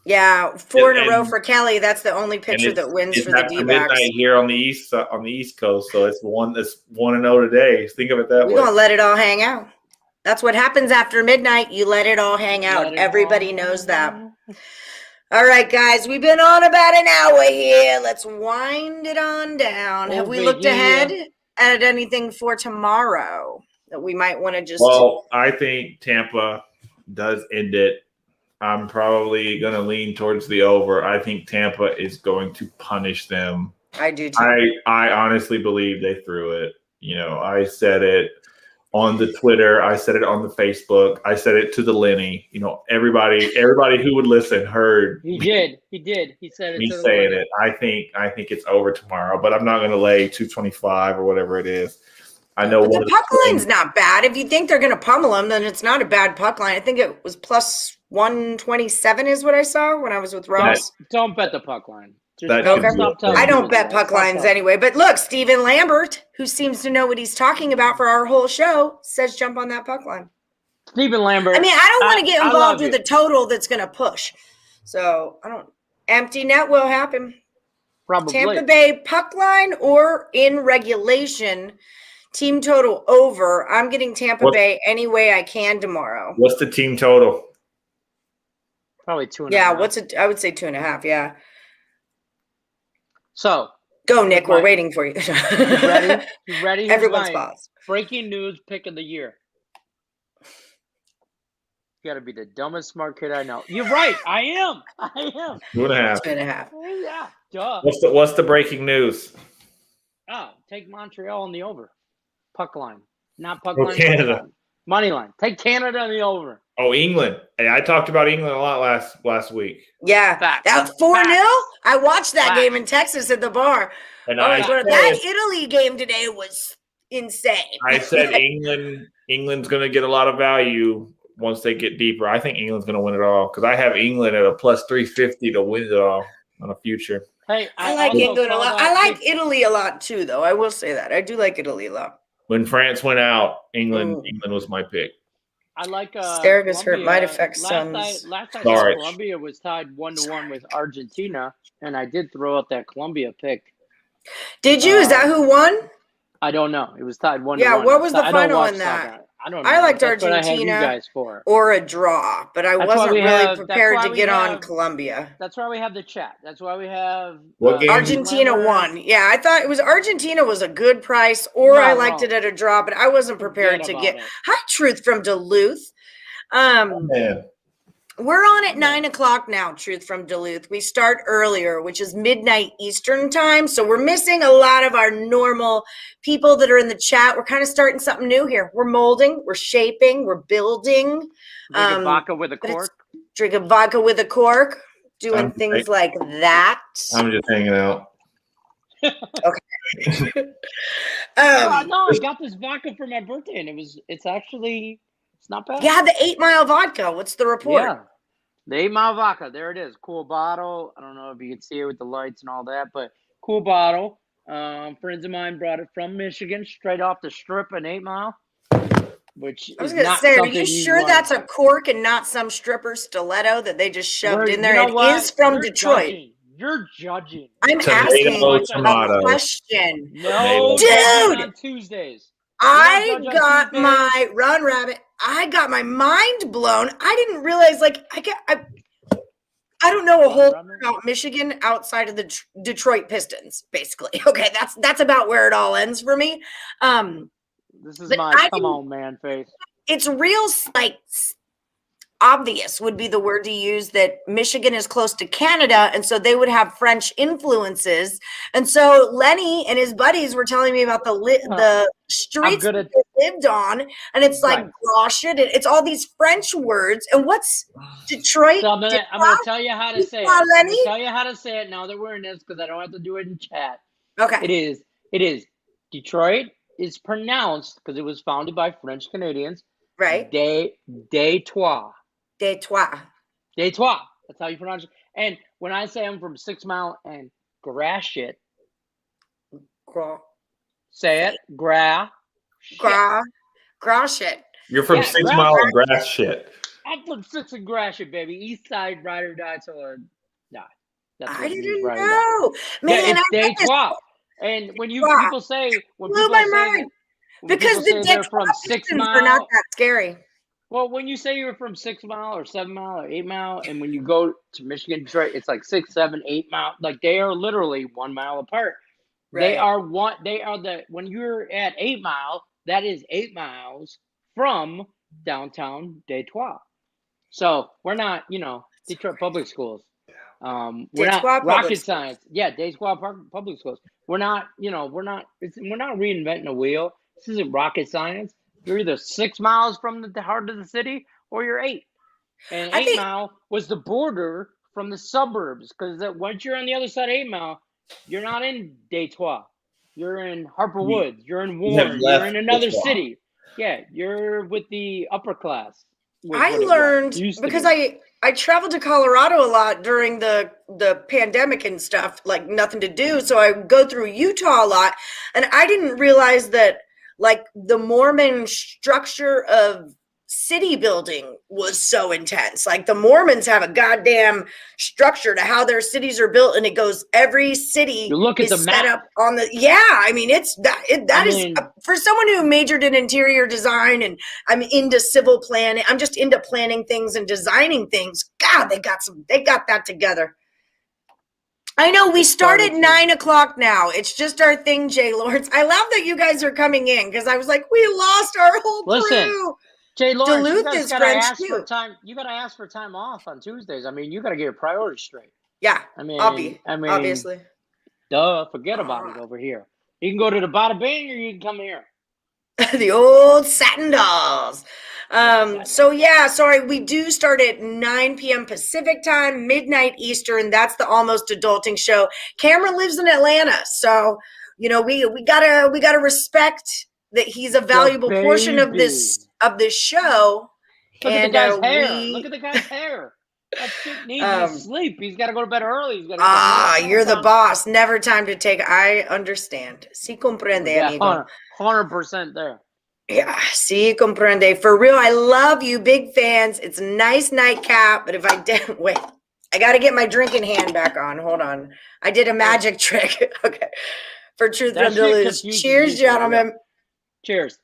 [SPEAKER 1] Yeah, 4 in a row for Kelly. That's the only pitcher that wins for the D-backs.
[SPEAKER 3] Midnight here on the East Coast, so it's 1-0 today. Think of it that way.
[SPEAKER 1] We're gonna let it all hang out. That's what happens after midnight. You let it all hang out. Everybody knows that. All right, guys, we've been on about an hour here. Let's wind it on down. Have we looked ahead at anything for tomorrow that we might want to just...
[SPEAKER 3] Well, I think Tampa does end it. I'm probably going to lean towards the over. I think Tampa is going to punish them.
[SPEAKER 1] I do, too.
[SPEAKER 3] I honestly believe they threw it. I said it on the Twitter, I said it on the Facebook, I said it to the Lenny. Everybody who would listen heard.
[SPEAKER 2] He did. He said it.
[SPEAKER 3] Me saying it. I think it's over tomorrow, but I'm not going to lay 225 or whatever it is. I know
[SPEAKER 1] the puck line's not bad. If you think they're going to pummel them, then it's not a bad puck line. I think it was plus 127 is what I saw when I was with Ross.
[SPEAKER 2] Don't bet the puck line.
[SPEAKER 1] I don't bet puck lines anyway. But look, Stephen Lambert, who seems to know what he's talking about for our whole show, says jump on that puck line.
[SPEAKER 2] Stephen Lambert.
[SPEAKER 1] I mean, I don't want to get involved with a total that's going to push. So I don't. Empty net will happen.
[SPEAKER 2] Probably.
[SPEAKER 1] Tampa Bay puck line or in regulation, team total over. I'm getting Tampa Bay any way I can tomorrow.
[SPEAKER 3] What's the team total?
[SPEAKER 2] Probably 2.5.
[SPEAKER 1] Yeah, I would say 2.5. Yeah.
[SPEAKER 2] So
[SPEAKER 1] go, Nick. We're waiting for you.
[SPEAKER 2] You ready?
[SPEAKER 1] Everyone's paused.
[SPEAKER 2] Breaking news pick of the year. You got to be the dumbest smart kid I know. You're right. I am.
[SPEAKER 3] 2.5.
[SPEAKER 1] 2.5.
[SPEAKER 2] Yeah. Duh.
[SPEAKER 3] What's the breaking news?
[SPEAKER 2] Oh, take Montreal on the over. Puck line. Not puck
[SPEAKER 3] Oh,
[SPEAKER 2] line.
[SPEAKER 3] Canada.
[SPEAKER 2] Money line. Take Canada on the over.
[SPEAKER 3] Oh, England. Hey, I talked about England a lot last week.
[SPEAKER 1] Yeah,
[SPEAKER 2] Facts.
[SPEAKER 1] that 4-0. I watched that
[SPEAKER 2] Facts.
[SPEAKER 1] game in Texas at the bar.
[SPEAKER 3] And
[SPEAKER 1] that Italy game today was insane.
[SPEAKER 3] I said England's going to get a lot of value once they get deeper. I think England's going to win it all because I have England at a plus 350 to win it all on a future.
[SPEAKER 2] Hey,
[SPEAKER 1] I like England a lot. I like Italy a lot too, though. I will say that I do like Italy a lot.
[SPEAKER 3] When France went out, England was my pick.
[SPEAKER 2] I like
[SPEAKER 1] Sterga's hurt might affect Suns.
[SPEAKER 2] Last night Colombia was tied 1-1 with Argentina, and I did throw out that Colombia pick.
[SPEAKER 1] Did you? Is that who won?
[SPEAKER 2] I don't know. It was tied 1-1.
[SPEAKER 1] Yeah, what was the final in that?
[SPEAKER 2] I don't know.
[SPEAKER 1] I liked
[SPEAKER 2] That's
[SPEAKER 1] Argentina
[SPEAKER 2] what I had you guys for.
[SPEAKER 1] or a draw, but I wasn't really prepared to get on Colombia.
[SPEAKER 2] That's why we have the chat. That's why we have
[SPEAKER 1] Argentina won. Yeah, I thought it was Argentina was a good price, or I liked it at a draw, but I wasn't prepared to get. Hi, Truth from Duluth. We're on at 9:00 now, Truth from Duluth. We start earlier, which is midnight Eastern time. So we're missing a lot of our normal people that are in the chat. We're kind of starting something new here. We're molding, we're shaping, we're building.
[SPEAKER 2] Drinking vodka with a cork.
[SPEAKER 1] Drinking vodka with a cork, doing things like that.
[SPEAKER 3] I'm just hanging out.
[SPEAKER 1] Okay.
[SPEAKER 2] No, I got this vodka for my birthday, and it's not bad.
[SPEAKER 1] Yeah, the 8 Mile vodka. What's the report?
[SPEAKER 2] Yeah. The 8 Mile vodka. There it is. Cool bottle. I don't know if you can see it with the lights and all that, but cool bottle. Friends of mine brought it from Michigan, straight off the strip in 8 Mile. Which
[SPEAKER 1] I was going to say, are you sure that's a cork and not some stripper stiletto that they just shoved in there? It is from Detroit.
[SPEAKER 2] You're judging.
[SPEAKER 1] I'm asking a question.
[SPEAKER 2] No,
[SPEAKER 1] dude.
[SPEAKER 2] On Tuesdays.
[SPEAKER 1] I got my Run Rabbit. I got my mind blown. I didn't realize, I don't know a whole lot about Michigan outside of the Detroit Pistons, basically. Okay, that's about where it all ends for me.
[SPEAKER 2] This is my come on, man face.
[SPEAKER 1] It's real, obvious would be the word to use, that Michigan is close to Canada, and so they would have French influences. And so Lenny and his buddies were telling me about the streets that they lived on, and it's like Groshet, it's all these French words. And what's Detroit?
[SPEAKER 2] So I'm gonna tell you how to say it. I'm gonna tell you how to say it now that we're in this, because I don't have to do it in chat.
[SPEAKER 1] Okay.
[SPEAKER 2] It is Detroit is pronounced, because it was founded by French Canadians.
[SPEAKER 1] Right.
[SPEAKER 2] Detroit.
[SPEAKER 1] Detroit.
[SPEAKER 2] Detroit. That's how you pronounce it. And when I say I'm from 6 Mile and Groshet, say it.
[SPEAKER 1] Groshet.
[SPEAKER 3] You're from 6 Mile and grass shit.
[SPEAKER 2] I'm from 6 and Groshet, baby. East Side, ride or die till I die.
[SPEAKER 1] I didn't know. Man,
[SPEAKER 2] it's Detroit. And when people say,
[SPEAKER 1] because the
[SPEAKER 2] they're from 6 Mile,
[SPEAKER 1] are not that scary.
[SPEAKER 2] Well, when you say you're from 6 Mile or 7 Mile or 8 Mile, and when you go to Michigan, Detroit, it's like 6, 7, 8 Mile. Like, they are literally 1 mile apart. Right. When you're at 8 Mile, that is 8 miles from downtown Detroit. So we're not, Detroit public schools. We're not rocket science. Yeah, Detroit public schools. We're not reinventing a wheel. This isn't rocket science. You're either 6 miles from the heart of the city, or you're 8. And 8 Mile was the border from the suburbs, because once you're on the other side of 8 Mile, you're not in Detroit. You're in Harper Woods. You're in Warren. You're in another city. Yeah, you're with the upper class.
[SPEAKER 1] I learned because I traveled to Colorado a lot during the pandemic and stuff, like nothing to do. So I go through Utah a lot, and I didn't realize that, like, the Mormon structure of city building was so intense. Like, the Mormons have a goddamn structure to how their cities are built, and it goes, every city is set up on the, I mean, it's that is for someone who majored in interior design, and I'm into civil planning. I'm just into planning things and designing things. God, they got that together. I know we start at 9:00 now. It's just our thing, Jay Lawrence. I love that you guys are coming in, because I was like, we lost our whole crew.
[SPEAKER 2] Jay Lawrence,
[SPEAKER 1] Duluth is French too.
[SPEAKER 2] You got to ask for time off on Tuesdays. I mean, you got to get your priorities straight.
[SPEAKER 1] Yeah, obviously.
[SPEAKER 2] Duh, forget about it over here. You can go to the Bada Bing, or you can come here.
[SPEAKER 1] The old satin dolls. So yeah, sorry, we do start at 9 p.m. Pacific time, midnight Eastern. That's the Almost Adulting show. Cameron lives in Atlanta, so we gotta respect that he's a valuable portion of this show.
[SPEAKER 2] Look at the guy's hair. Look at the guy's hair. That shit needs sleep. He's got to go to bed early. He's got to
[SPEAKER 1] you're the boss. Never time to take. I understand. Si comprende, amigo.
[SPEAKER 2] 100% there.
[SPEAKER 1] Yeah, si comprende. For real, I love you, big fans. It's a nice nightcap, but if I didn't wait, I got to get my drinking hand back on. Hold on. I did a magic trick. Okay. For Truth from Duluth. Cheers, gentlemen.
[SPEAKER 2] Cheers.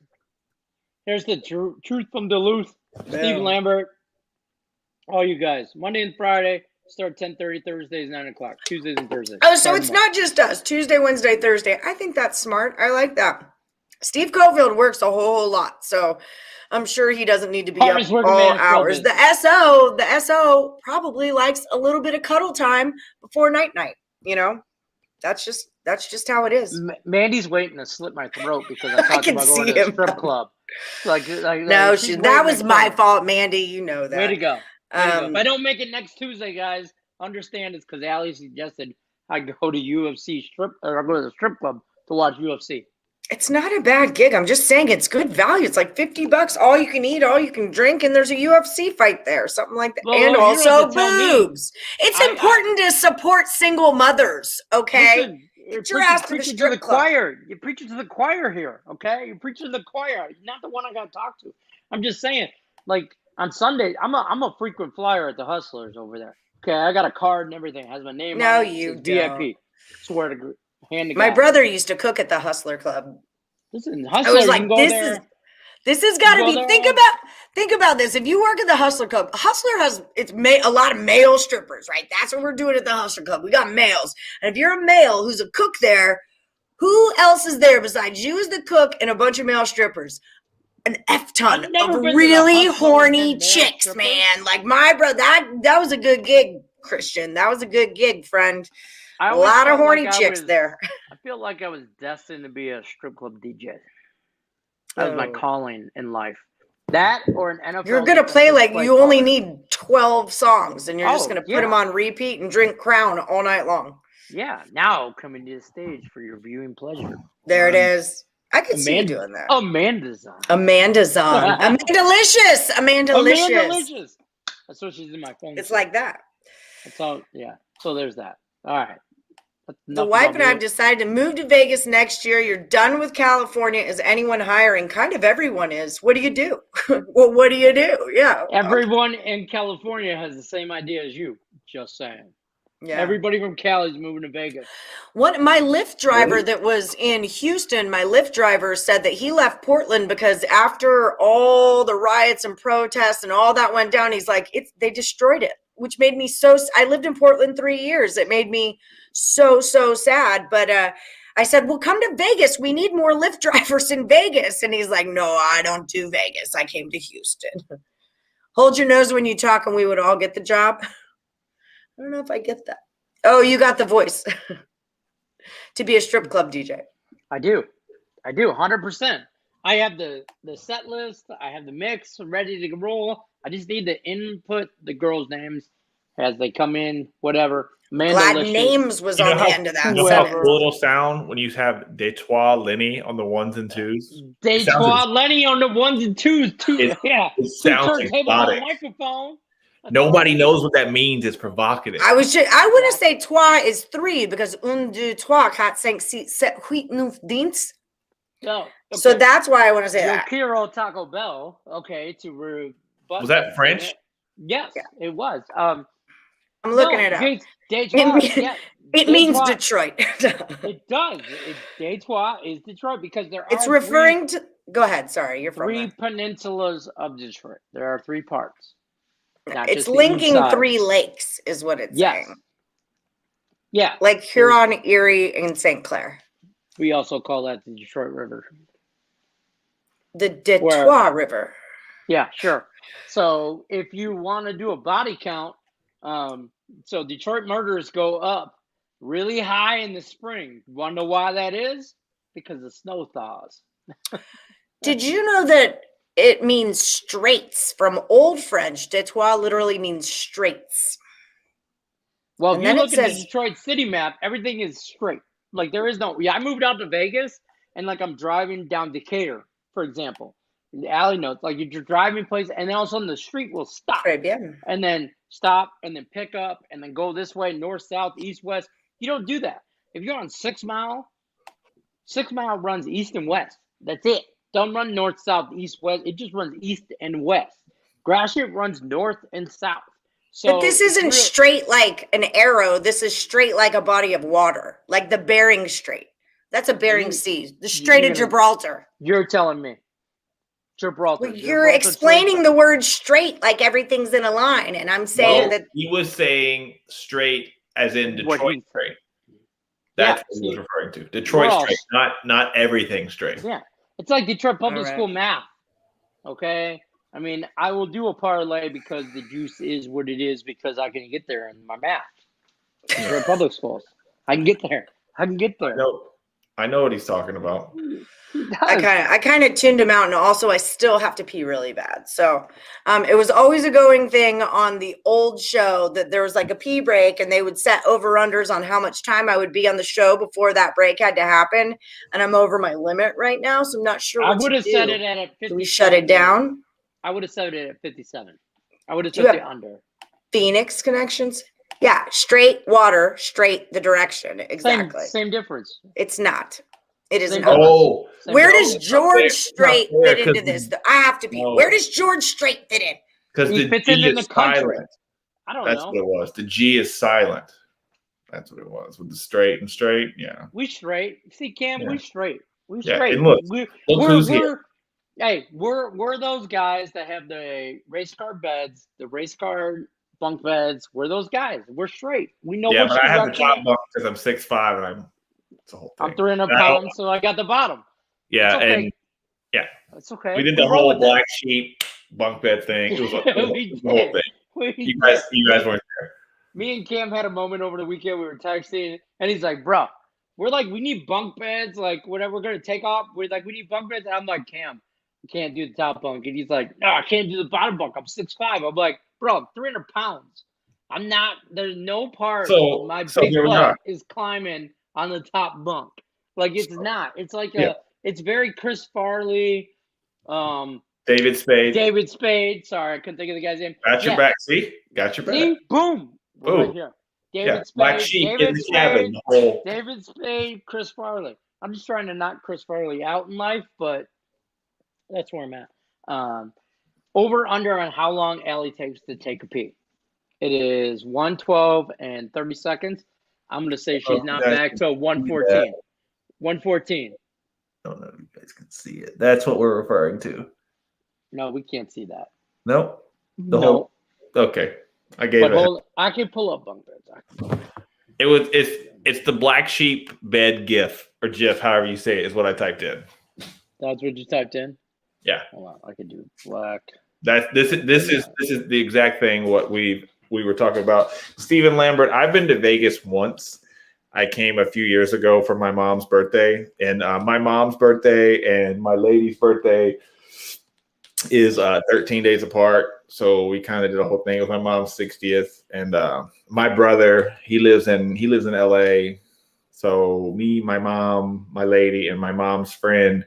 [SPEAKER 2] Here's the Truth from Duluth. Steve Lambert. All you guys. Monday and Friday. Start 10:30. Thursdays 9 o'clock. Tuesdays and Thursdays.
[SPEAKER 1] Oh, so it's not just us. Tuesday, Wednesday, Thursday. I think that's smart. I like that. Steve Cofield works a whole lot, so I'm sure he doesn't need to be up all hours. The SO probably likes a little bit of cuddle time before night. That's just how it is.
[SPEAKER 2] Mandy's waiting to slit my throat because I talked about going to a strip club.
[SPEAKER 1] That was my fault, Mandy. You know that.
[SPEAKER 2] Way to go. If I don't make it next Tuesday, guys, understand it's because Allie suggested I go to UFC strip or I go to the strip club to watch UFC.
[SPEAKER 1] It's not a bad gig. I'm just saying it's good value. It's like $50, all you can eat, all you can drink, and there's a UFC fight there, something like that. Well, and also boobs. It's important to support single mothers, okay? Get your ass to the strip club.
[SPEAKER 2] You're preaching to the choir here, okay? You're preaching to the choir, not the one I got to talk to. I'm just saying, like on Sunday, I'm a frequent flyer at the Hustlers over there. Okay, I got a card and everything. It has my name on it.
[SPEAKER 1] No, you don't.
[SPEAKER 2] VIP. Swear to hand to
[SPEAKER 1] my brother used to cook at the Hustler Club.
[SPEAKER 2] Listen, Hustler, I was like,
[SPEAKER 1] this has got to be. Think about this. If you work at the Hustler Club, Hustler has a lot of male strippers, right? That's what we're doing at the Hustler Club. We got males, and if you're a male who's a cook there, who else is there besides you as the cook and a bunch of male strippers? An F ton of really horny chicks, man. Like my brother, that was a good gig, Christian. That was a good gig, friend. A lot of horny chicks there.
[SPEAKER 2] I feel like I was destined to be a strip club DJ. That was my calling in life. That or an NFL.
[SPEAKER 1] You're going to play like you only need 12 songs and you're just going to put them on repeat and drink Crown all night long.
[SPEAKER 2] Yeah. Now coming to the stage for your viewing pleasure.
[SPEAKER 1] There it is. I could see you doing that.
[SPEAKER 2] Amanda's on.
[SPEAKER 1] Amandalicious.
[SPEAKER 2] Amandalicious. That's what she's in my phone.
[SPEAKER 1] It's like that.
[SPEAKER 2] That's all. Yeah. So there's that. All right.
[SPEAKER 1] The wife and I have decided to move to Vegas next year. You're done with California. Is anyone hiring? Kind of everyone is. What do you do? Well, what do you do? Yeah.
[SPEAKER 2] Everyone in California has the same idea as you. Just saying. Yeah. Everybody from Cali is moving to Vegas.
[SPEAKER 1] My Lyft driver that was in Houston, my Lyft driver said that he left Portland because after all the riots and protests and all that went down, he's like, they destroyed it, which made me I lived in Portland 3 years. It made me so sad. But I said, well, come to Vegas. We need more Lyft drivers in Vegas. And he's like, no, I don't do Vegas. I came to Houston. Hold your nose when you talk and we would all get the job. I don't know if I get that. Oh, you got the voice to be a strip club DJ.
[SPEAKER 2] I do 100%. I have the set list. I have the mix ready to roll. I just need to input the girls' names as they come in, whatever.
[SPEAKER 1] Glad Names was on the end of that.
[SPEAKER 3] You know how cool it'll sound when you have Detroit Lenny on the ones and twos?
[SPEAKER 2] Detroit Lenny on the ones and twos, too.
[SPEAKER 3] It sounds exotic.
[SPEAKER 2] Microphone.
[SPEAKER 3] Nobody knows what that means. It's provocative.
[SPEAKER 1] I wouldn't say trois is 3 because 1, 2, 3, 4, 5, 6, 7, 8, 9, 10.
[SPEAKER 2] No. Okay.
[SPEAKER 1] So that's why I want to say that.
[SPEAKER 2] Kiro Taco Bell. Okay,
[SPEAKER 3] was that French?
[SPEAKER 2] Yes, it was.
[SPEAKER 1] I'm looking it up. It means Detroit.
[SPEAKER 2] It does. Detroit is Detroit because
[SPEAKER 1] it's referring to. Go ahead. Sorry, you're from
[SPEAKER 2] 3 peninsulas of Detroit. There are 3 parts.
[SPEAKER 1] It's linking 3 lakes, is what it's saying.
[SPEAKER 2] Yeah,
[SPEAKER 1] like Huron, Erie, and St. Clair.
[SPEAKER 2] We also call that the Detroit River.
[SPEAKER 1] The Detroit River.
[SPEAKER 2] Yeah, sure. So if you want to do a body count, so Detroit murders go up really high in the spring. You want to know why that is? Because the snow thaws.
[SPEAKER 1] Did you know that it means straits from Old French? Detroit literally means straits.
[SPEAKER 2] Well,
[SPEAKER 1] And
[SPEAKER 2] if you
[SPEAKER 1] then it
[SPEAKER 2] look at the
[SPEAKER 1] says-
[SPEAKER 2] Detroit city map, everything is straight. Like there is no. Yeah, I moved out to Vegas, and like I'm driving down Decatur, for example. The alley notes, like you're driving place, and then all of a sudden the street will stop,
[SPEAKER 1] Très bien.
[SPEAKER 2] and then stop, and then pick up, and then go this way, north, south, east, west. You don't do that. If you're on 6 Mile, 6 Mile runs east and west. That's it. Don't run north, south, east, west. It just runs east and west. Gratiot runs north and south. So
[SPEAKER 1] But this isn't straight like an arrow. This is straight like a body of water, like the Bering Strait. That's a Bering Sea. The Strait of Gibraltar.
[SPEAKER 2] You're telling me. Gibraltar.
[SPEAKER 1] Well, you're explaining the word straight like everything's in a line. And I'm saying that
[SPEAKER 3] he was saying straight as in Detroit straight. That's what he was referring to. Detroit straight, not everything straight.
[SPEAKER 2] Yeah. It's like Detroit Public School math. Okay. I mean, I will do a parlay because the juice is what it is because I can get there in my math. Detroit Public Schools. I can get there.
[SPEAKER 3] I know what he's talking about.
[SPEAKER 1] I kind of tuned him out, and also I still have to pee really bad. So it was always a going thing on the old show that there was like a pee break, and they would set over-unders on how much time I would be on the show before that break had to happen. And I'm over my limit right now, so I'm not sure what to do.
[SPEAKER 2] I would have set it at 57.
[SPEAKER 1] Do we shut it down?
[SPEAKER 2] I would have set it at 57. I would have set it under.
[SPEAKER 1] Phoenix connections? Yeah, straight water, straight the direction. Exactly.
[SPEAKER 2] Same difference.
[SPEAKER 1] It's not. It is not.
[SPEAKER 3] Oh,
[SPEAKER 1] where does George Strait fit into this? I have to be. Where does George Strait fit in?
[SPEAKER 3] Because the G is silent.
[SPEAKER 2] I don't know.
[SPEAKER 3] That's what it was. The G is silent. That's what it was with the straight and straight. Yeah.
[SPEAKER 2] We straight. See, Cam, we straight. We
[SPEAKER 3] yeah.
[SPEAKER 2] straight.
[SPEAKER 3] And look who's here.
[SPEAKER 2] Hey, we're those guys that have the race car beds, the race car bunk beds. We're those guys. We're straight. We know.
[SPEAKER 3] Yeah, but I have the top bunk because I'm 6'5" and it's a whole thing.
[SPEAKER 2] I'm 300 pounds, so I got the bottom.
[SPEAKER 3] Yeah,
[SPEAKER 2] okay.
[SPEAKER 3] and yeah,
[SPEAKER 2] it's okay.
[SPEAKER 3] We did the whole black sheep bunk bed thing. It was the whole thing. You guys weren't there.
[SPEAKER 2] Me and Cam had a moment over the weekend. We were texting, and he's like, "Bro, we're like, we need bunk beds. Like, whatever we're gonna take off. We're like, we need bunk beds." And I'm like, Cam, you can't do the top bunk. And he's like, no, I can't do the bottom bunk. I'm 6'5". I'm like, bro, I'm 300 pounds. I'm not. There's no part of my big butt is climbing on the top bunk. Like it's not. It's like it's very Chris Farley.
[SPEAKER 3] David Spade.
[SPEAKER 2] Sorry, I couldn't think of the guy's name.
[SPEAKER 3] Got your back. See? Got your back.
[SPEAKER 2] See? Boom.
[SPEAKER 3] Boom.
[SPEAKER 2] Right here. David Spade.
[SPEAKER 3] Black sheep in the cabin.
[SPEAKER 2] David Spade, Chris Farley. I'm just trying to knock Chris Farley out in life, but that's where I'm at. Over under on how long Allie takes to take a pee. It is 1:12 and 30 seconds. I'm going to say she's not back till 1:14. 1:14.
[SPEAKER 3] I don't know if you guys can see it. That's what we're referring to.
[SPEAKER 2] No, we can't see that.
[SPEAKER 3] Nope.
[SPEAKER 2] No.
[SPEAKER 3] Okay. I gave it.
[SPEAKER 2] I can pull up bunk beds.
[SPEAKER 3] It's the black sheep bed GIF or GIF, however you say it, is what I typed in.
[SPEAKER 2] That's what you typed in?
[SPEAKER 3] Yeah.
[SPEAKER 2] Hold on, I can do black.
[SPEAKER 3] This is the exact thing what we were talking about. Stephen Lambert, I've been to Vegas once. I came a few years ago for my mom's birthday, and my mom's birthday and my lady's birthday is 13 days apart. So we kind of did a whole thing. It was my mom's 60th, and my brother, he lives in LA. So me, my mom, my lady, and my mom's friend,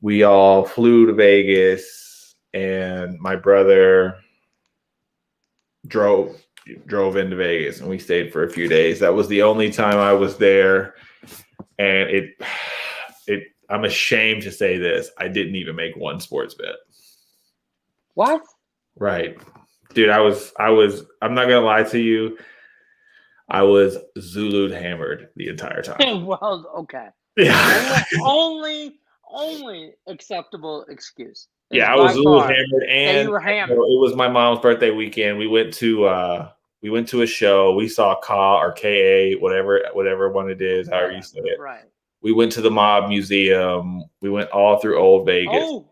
[SPEAKER 3] we all flew to Vegas, and my brother drove into Vegas, and we stayed for a few days. That was the only time I was there, and I'm ashamed to say this, I didn't even make one sports bet.
[SPEAKER 2] What?
[SPEAKER 3] Right. Dude, I'm not gonna lie to you, I was Zulu'd hammered the entire time.
[SPEAKER 2] Well, okay.
[SPEAKER 3] Yeah.
[SPEAKER 2] only acceptable excuse.
[SPEAKER 3] Yeah, I was Zulu'd hammered, and
[SPEAKER 2] you were hammered.
[SPEAKER 3] It was my mom's birthday weekend. We went to a show. We saw KA or KA, whatever one it is, however you say it.
[SPEAKER 2] Right.
[SPEAKER 3] We went to the Mob Museum. We went all through Old Vegas.
[SPEAKER 2] Oh.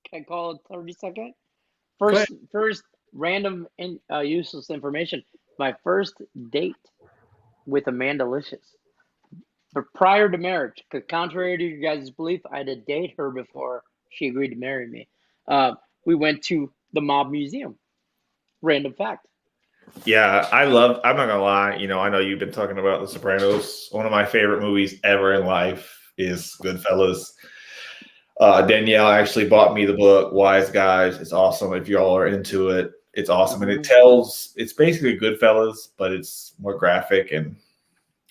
[SPEAKER 2] Can I call it 30 second? First random useless information. My first date with Amanda Licious. But prior to marriage, because contrary to you guys' belief, I had to date her before she agreed to marry me. We went to the Mob Museum. Random fact.
[SPEAKER 3] Yeah, I'm not gonna lie. I know you've been talking about The Sopranos. One of my favorite movies ever in life is Goodfellas. Danielle actually bought me the book Wise Guys. It's awesome. If y'all are into it, it's awesome. And it's basically Goodfellas, but it's more graphic, and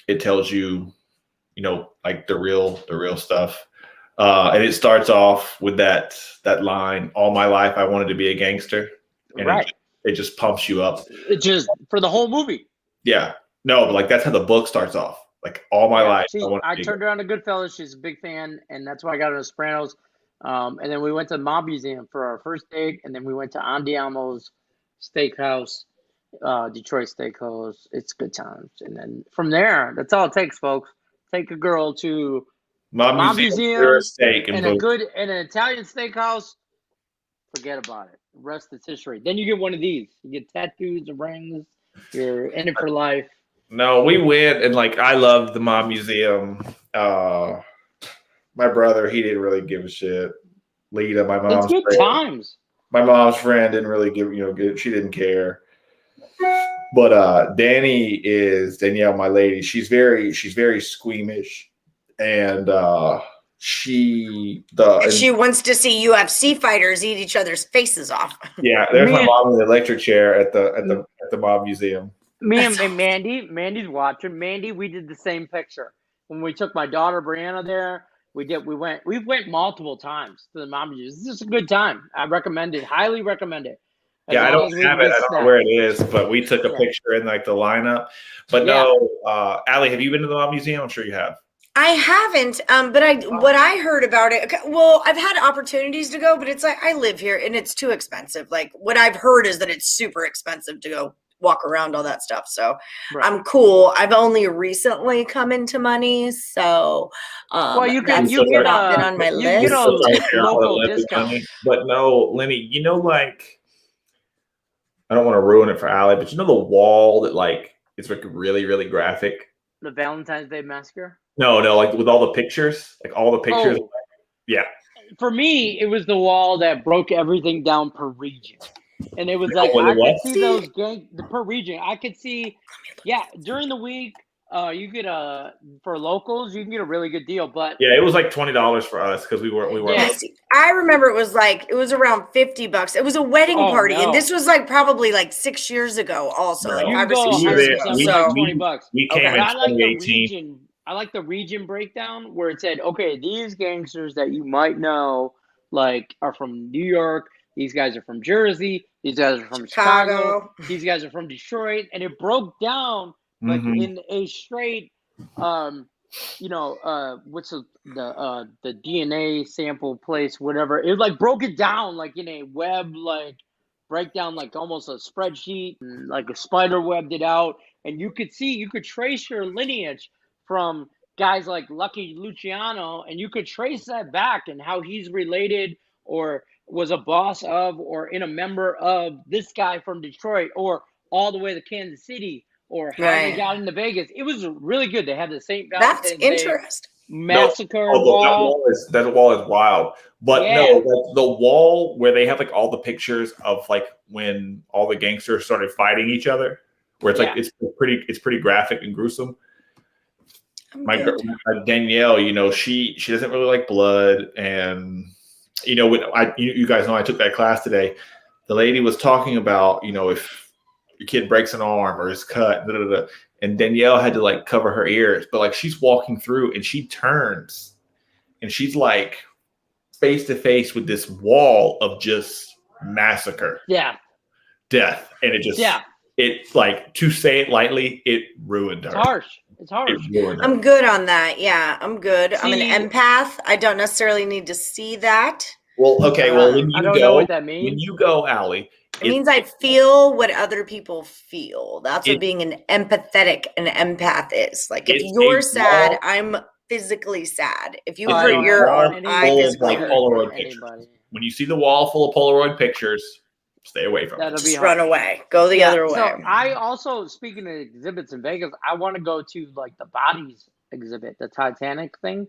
[SPEAKER 3] it tells you, like the real stuff. And it starts off with that line, "All my life I wanted to be a gangster." And
[SPEAKER 2] right.
[SPEAKER 3] It just pumps you up.
[SPEAKER 2] It just for the whole movie.
[SPEAKER 3] Yeah. No, but like that's how the book starts off. Like all my life.
[SPEAKER 2] I turned around to Goodfellas. She's a big fan, and that's why I got her to Sopranos. And then we went to the Mob Museum for our first date, and then we went to Andiamo's Steakhouse, Detroit Steakhouse. It's good times. And then from there, that's all it takes, folks. Take a girl to Mob Museum
[SPEAKER 3] steak
[SPEAKER 2] and an Italian steakhouse. Forget about it. Rest is history. Then you get one of these. You get tattoos and rings. You're in it for life.
[SPEAKER 3] No, we went, and like I loved the Mob Museum. My brother, he didn't really give a shit. Lita, my mom's
[SPEAKER 2] it's good
[SPEAKER 3] friend,
[SPEAKER 2] times.
[SPEAKER 3] My mom's friend didn't really give, she didn't care. But Danielle, my lady, she's very squeamish, and she
[SPEAKER 1] wants to see UFC fighters eat each other's faces off.
[SPEAKER 3] Yeah, there's my mom in the electric chair at the Mob Museum.
[SPEAKER 2] Me and Mandy's watching. Mandy, we did the same picture when we took my daughter Brianna there. We went multiple times to the Mob Museum. This is a good time. I recommend it. Highly recommend it.
[SPEAKER 3] I don't have it. I don't know where it is, but we took a picture in like the lineup. But no, Allie, have you been to the Mob Museum? I'm sure you have.
[SPEAKER 1] I haven't, but what I heard about it, well, I've had opportunities to go, but it's like I live here and it's too expensive. Like what I've heard is that it's super expensive to go walk around all that stuff. So I'm cool. I've only recently come into money, so
[SPEAKER 2] you not been on my list. You know, local discount.
[SPEAKER 3] But no, Lenny, like I don't want to ruin it for Allie, but the wall that like it's like really, really graphic.
[SPEAKER 2] The Valentine's Day Massacre?
[SPEAKER 3] No, like with all the pictures, like all the pictures.
[SPEAKER 2] Oh.
[SPEAKER 3] Yeah.
[SPEAKER 2] For me, it was the wall that broke everything down per region. And it was like, I could see those per region. I could see, during the week, you get for locals, you can get a really good deal. But
[SPEAKER 3] yeah, it was like $20 for us because we weren't.
[SPEAKER 1] Yeah. I remember it was around $50. It was a wedding party, and this was like probably like 6 years ago. Also, like 5 or 6 years ago.
[SPEAKER 2] So $20.
[SPEAKER 3] We came in 2018.
[SPEAKER 2] I like the region breakdown where it said, okay, these gangsters that you might know, like, are from New York. These guys are from Jersey. These guys are from Chicago. These guys are from Detroit. And it broke down like in a straight, what's the DNA sample place, whatever. It like broke it down like in a web, like breakdown, like almost a spreadsheet, and like a spider webbed it out. And you could trace your lineage from guys like Lucky Luciano, and you could trace that back and how he's related or was a boss of or in a member of this guy from Detroit or all the way to Kansas City or how they got into Vegas. It was really good. They had the St. Valentine's Day
[SPEAKER 1] interesting.
[SPEAKER 2] Massacre wall.
[SPEAKER 3] That wall is wild. But no, like the wall where they have like all the pictures of like when all the gangsters started fighting each other, where it's like it's pretty graphic and gruesome. My Danielle, she doesn't really like blood, and when you guys know I took that class today. The lady was talking about if your kid breaks an arm or is cut, and Danielle had to like cover her ears, but like she's walking through and she turns, and she's like face to face with this wall of just massacre, death, and it just it like, to say it lightly, it ruined her.
[SPEAKER 2] It's harsh.
[SPEAKER 1] I'm good on that. Yeah, I'm good. I'm an empath. I don't necessarily need to see that.
[SPEAKER 3] Well, okay. Well, when you
[SPEAKER 2] I don't know what that means.
[SPEAKER 3] When you go, Allie,
[SPEAKER 1] it means I feel what other people feel. That's what being an empathetic, an empath is. Like if you're sad, I'm physically sad. If you hurt your arm, I physically hurt.
[SPEAKER 3] Polaroid pictures. When you see the wall full of Polaroid pictures, stay away from it.
[SPEAKER 1] Just run away. Go the other way.
[SPEAKER 2] So I also, speaking of exhibits in Vegas, I want to go to like the bodies exhibit, the Titanic thing.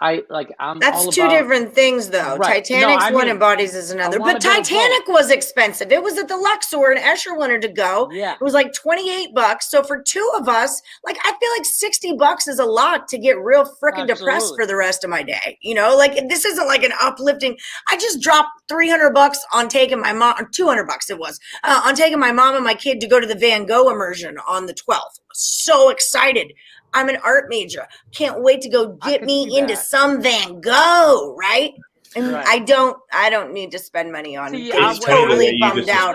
[SPEAKER 1] That's two different things, though.
[SPEAKER 2] Right.
[SPEAKER 1] Titanic's one and Bodies is another. But Titanic was expensive. It was at the Luxor, and Escher wanted to go.
[SPEAKER 2] Yeah.
[SPEAKER 1] It was like $28. So for two of us, like I feel like $60 is a lot to get real freaking depressed for the rest of my day. You know, like this isn't like an uplifting. I just dropped $300 on taking my mom, or $200 it was, on taking my mom and my kid to go to the Van Gogh immersion on the 12th. So excited. I'm an art major. Can't wait to go get me into some Van Gogh, right? And I don't need to spend money on it. I'm totally bummed out.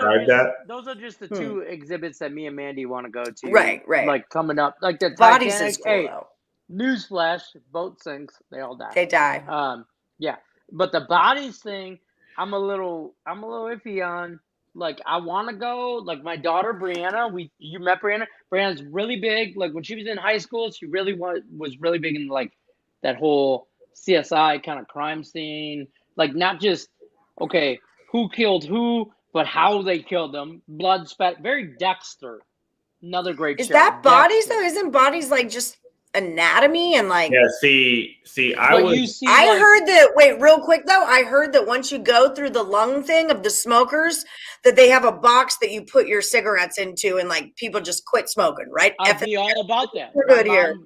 [SPEAKER 2] Those are just the two exhibits that me and Mandy want to go to.
[SPEAKER 1] Right.
[SPEAKER 2] Like coming up, like the
[SPEAKER 1] Bodies
[SPEAKER 2] Titanic.
[SPEAKER 1] is cool, though.
[SPEAKER 2] Newsflash: boat sinks, they all die.
[SPEAKER 1] They die.
[SPEAKER 2] Yeah. But the Bodies thing, I'm a little iffy on. Like, I want to go. Like, my daughter Brianna, you met Brianna. Brianna's really big. Like, when she was in high school, she really was really big in like that whole CSI kind of crime scene. Like, not just who killed who, but how they killed them. Blood spat. Very Dexter. Another great show.
[SPEAKER 1] Is that Bodies though? Isn't Bodies like just anatomy and like?
[SPEAKER 3] Yeah. See. I
[SPEAKER 1] heard that. Wait, real quick though. I heard that once you go through the lung thing of the smokers, that they have a box that you put your cigarettes into, and like people just quit smoking, right?
[SPEAKER 2] I'd be all about that.
[SPEAKER 1] We're good here.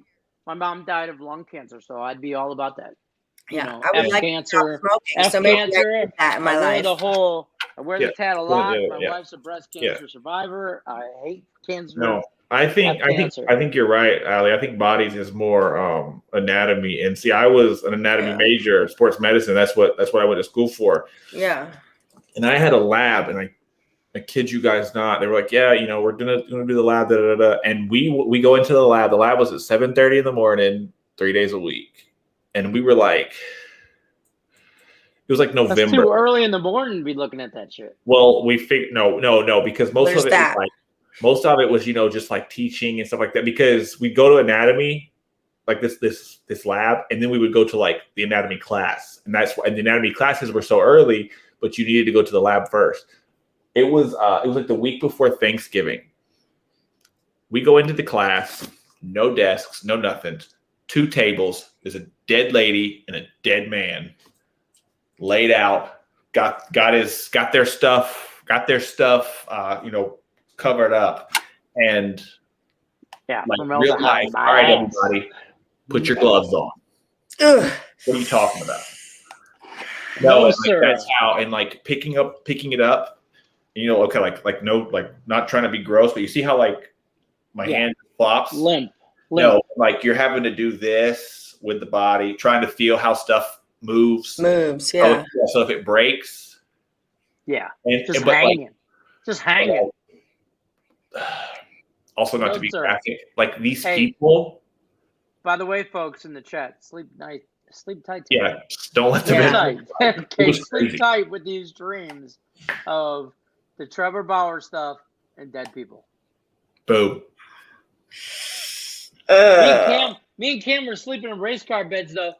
[SPEAKER 2] My mom died of lung cancer, so I'd be all about that.
[SPEAKER 1] Yeah, I would like
[SPEAKER 2] cancer.
[SPEAKER 1] F cancer. That in my life.
[SPEAKER 2] I wear the tat a lot. My wife's a breast cancer survivor. I hate cancer.
[SPEAKER 3] No, I think you're right, Allie. I think Bodies is more anatomy. And see, I was an anatomy major, sports medicine. That's what I went to school for.
[SPEAKER 1] Yeah.
[SPEAKER 3] And I had a lab, and I kid you guys not. They were like, yeah, we're gonna do the lab, and we go into the lab. The lab was at 7:30 in the morning, 3 days a week. And we were like, it was like November.
[SPEAKER 2] That's too early in the morning to be looking at that shit.
[SPEAKER 3] Well, we figured no, because most of it was just like teaching and stuff like that. Because we go to anatomy, like this lab, and then we would go to like the anatomy class, and the anatomy classes were so early, but you needed to go to the lab first. It was like the week before Thanksgiving. We go into the class, no desks, no nothing, 2 tables. There's a dead lady and a dead man laid out. Got their stuff covered up, and real life. All right, everybody, put your gloves on.
[SPEAKER 1] Ugh.
[SPEAKER 3] What are you talking about? No, sir. That's how. And like picking it up. Not trying to be gross, but you see how like my hand flops.
[SPEAKER 2] Limp.
[SPEAKER 3] No, like you're having to do this with the body, trying to feel how stuff moves.
[SPEAKER 1] Yeah.
[SPEAKER 3] So if it breaks,
[SPEAKER 2] just hanging.
[SPEAKER 3] Also, not to be graphic, like these people.
[SPEAKER 2] By the way, folks in the chat, sleep tight. Tonight.
[SPEAKER 3] Yeah, don't let them in.
[SPEAKER 2] Sleep tight with these dreams of the Trevor Bauer stuff and dead people.
[SPEAKER 3] Boom.
[SPEAKER 2] Me and Cam were sleeping in race car beds, though.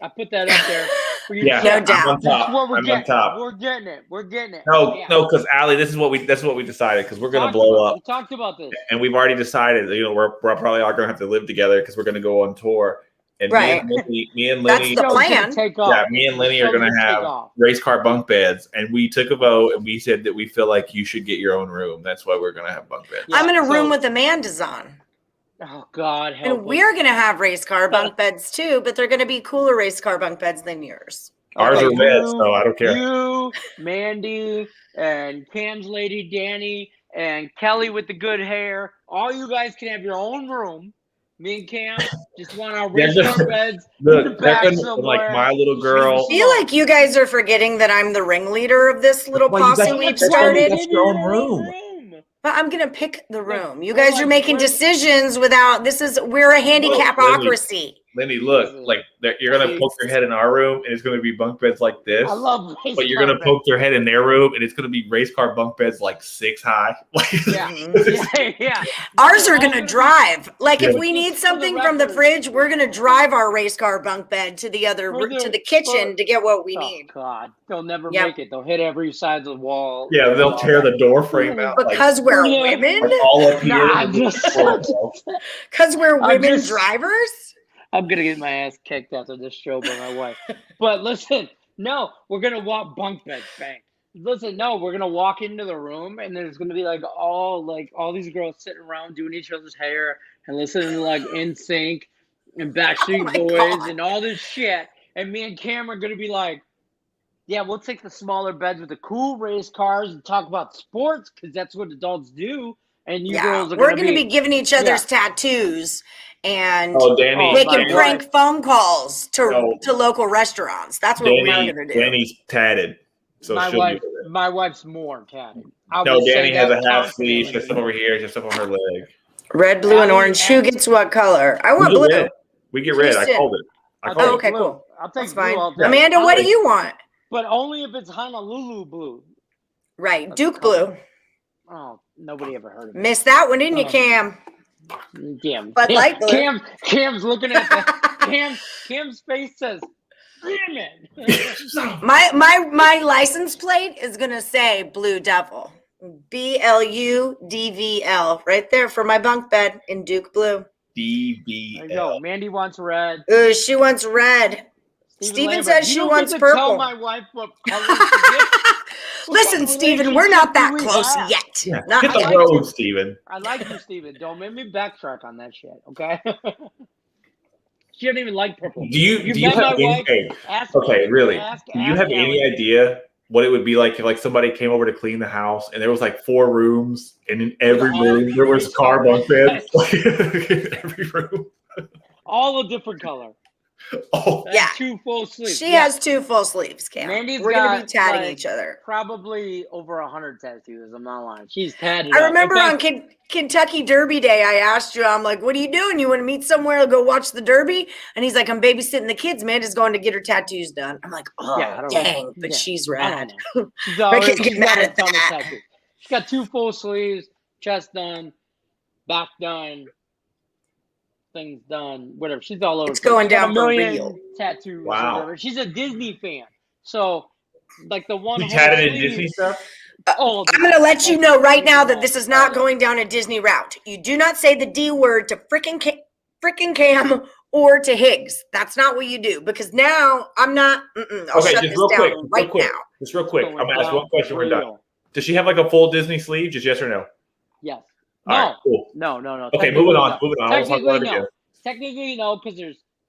[SPEAKER 2] I put that up there.
[SPEAKER 1] No doubt.
[SPEAKER 2] We're getting it.
[SPEAKER 3] No, because Allie, that's what we decided, because we're gonna blow up.
[SPEAKER 2] We talked about this,
[SPEAKER 3] and we've already decided. We're probably all gonna have to live together because we're gonna go on tour. And me and Lenny,
[SPEAKER 1] that's the plan.
[SPEAKER 3] Yeah, me and Lenny are gonna have race car bunk beds, and we took a vote and we said that we feel like you should get your own room. That's why we're gonna have bunk beds.
[SPEAKER 1] I'm in a room with Amanda's on.
[SPEAKER 2] Oh God!
[SPEAKER 1] And we're gonna have race car bunk beds too, but they're gonna be cooler race car bunk beds than yours.
[SPEAKER 3] Ours are beds, so I don't care.
[SPEAKER 2] You, Mandy, and Cam's lady, Danny, and Kelly with the good hair. All you guys can have your own room. Me and Cam just want our race car beds in the back somewhere.
[SPEAKER 3] Like my little girl.
[SPEAKER 1] I feel like you guys are forgetting that I'm the ringleader of this little posse we've started.
[SPEAKER 3] That's your own room.
[SPEAKER 1] But I'm gonna pick the room. You guys are making decisions without. We're a handicapocracy.
[SPEAKER 3] Lenny, look, like you're gonna poke your head in our room, and it's gonna be bunk beds like this.
[SPEAKER 2] I love race
[SPEAKER 3] but you're gonna poke your head in their room, and it's gonna be race car bunk beds like 6 high.
[SPEAKER 2] Yeah.
[SPEAKER 1] Ours are gonna drive. Like if we need something from the fridge, we're gonna drive our race car bunk bed to the to the kitchen to get what we need.
[SPEAKER 2] God, they'll never make it. They'll hit every side of the wall.
[SPEAKER 3] Yeah, they'll tear the door frame out
[SPEAKER 1] because we're women.
[SPEAKER 3] Like all up here.
[SPEAKER 1] Because we're women drivers.
[SPEAKER 2] I'm gonna get my ass kicked after this show by my wife. But listen, no, we're gonna walk bunk beds, bang. Listen, no, we're gonna walk into the room and there's gonna be like all these girls sitting around doing each other's hair and listening to like NSYNC and Backstreet Boys and all this shit. And me and Cam are gonna be like, yeah, we'll take the smaller beds with the cool race cars and talk about sports because that's what adults do. And you girls are
[SPEAKER 1] we're gonna be giving each other's tattoos. And making prank phone calls to local restaurants. That's what we're going to do.
[SPEAKER 3] Danny's tatted. So
[SPEAKER 2] my wife's more tatted.
[SPEAKER 3] Danny has a half sleeve, just over here, just up on her leg.
[SPEAKER 1] Red, blue, and orange. Who gets what color? I want blue.
[SPEAKER 3] Red. We get red. I called it.
[SPEAKER 1] Okay, cool.
[SPEAKER 2] I'll take
[SPEAKER 1] fine.
[SPEAKER 2] Blue.
[SPEAKER 1] Amanda, what do you want?
[SPEAKER 2] But only if it's Honolulu blue.
[SPEAKER 1] Right. That's Duke blue.
[SPEAKER 2] Oh, nobody ever heard of it.
[SPEAKER 1] Missed that one, didn't you, Cam?
[SPEAKER 2] Damn.
[SPEAKER 1] But like
[SPEAKER 2] Cam's looking at Cam's face says, damn it.
[SPEAKER 1] my license plate is gonna say Blue Devil. BLUDVL right there for my bunk bed in Duke blue.
[SPEAKER 3] DVL.
[SPEAKER 2] There you go. Mandy wants red.
[SPEAKER 1] Ooh, she wants red. Steven says she wants purple.
[SPEAKER 2] Tell my wife what color to get.
[SPEAKER 1] Listen, Steven, we're not that close yet.
[SPEAKER 3] Yeah. Hit the road, Steven.
[SPEAKER 2] I like you, Steven. Don't make me backtrack on that shit, okay? She doesn't even like purple.
[SPEAKER 3] Do you have any idea what it would be like if somebody came over to clean the house and there was 4 rooms and in every room there was car bunk beds in every room?
[SPEAKER 2] All a different color.
[SPEAKER 3] Oh,
[SPEAKER 1] yeah.
[SPEAKER 2] 2 full sleeves.
[SPEAKER 1] She has 2 full sleeves, Cam. We're going to be tatting each other.
[SPEAKER 2] Probably over 100 tattoos. I'm not lying. She's tatted.
[SPEAKER 1] I remember on Kentucky Derby Day, I asked you, I'm like, what are you doing? You want to meet somewhere to go watch the Derby? And he's like, I'm babysitting the kids. Amanda's going to get her tattoos done. I'm like, dang, but she's rad. I can't get mad at that.
[SPEAKER 2] She's got 2 full sleeves, chest done, back done. Things done, whatever. She's all over.
[SPEAKER 1] It's going down for
[SPEAKER 2] real. Tattoos.
[SPEAKER 3] Wow.
[SPEAKER 2] She's a Disney fan. So, the one.
[SPEAKER 3] You tatted in Disney stuff?
[SPEAKER 1] I'm going to let you know right now that this is not going down a Disney route. You do not say the D word to frickin' Cam or to Higgs. That's not what you do because now I'm not. I'll shut this down right now.
[SPEAKER 3] Just real quick. I'm going to ask one question. We're done. Does she have a full Disney sleeve? Just yes or no?
[SPEAKER 2] Yes.
[SPEAKER 3] No. All right, cool.
[SPEAKER 2] No.
[SPEAKER 3] Okay, moving on.
[SPEAKER 2] Technically, no, because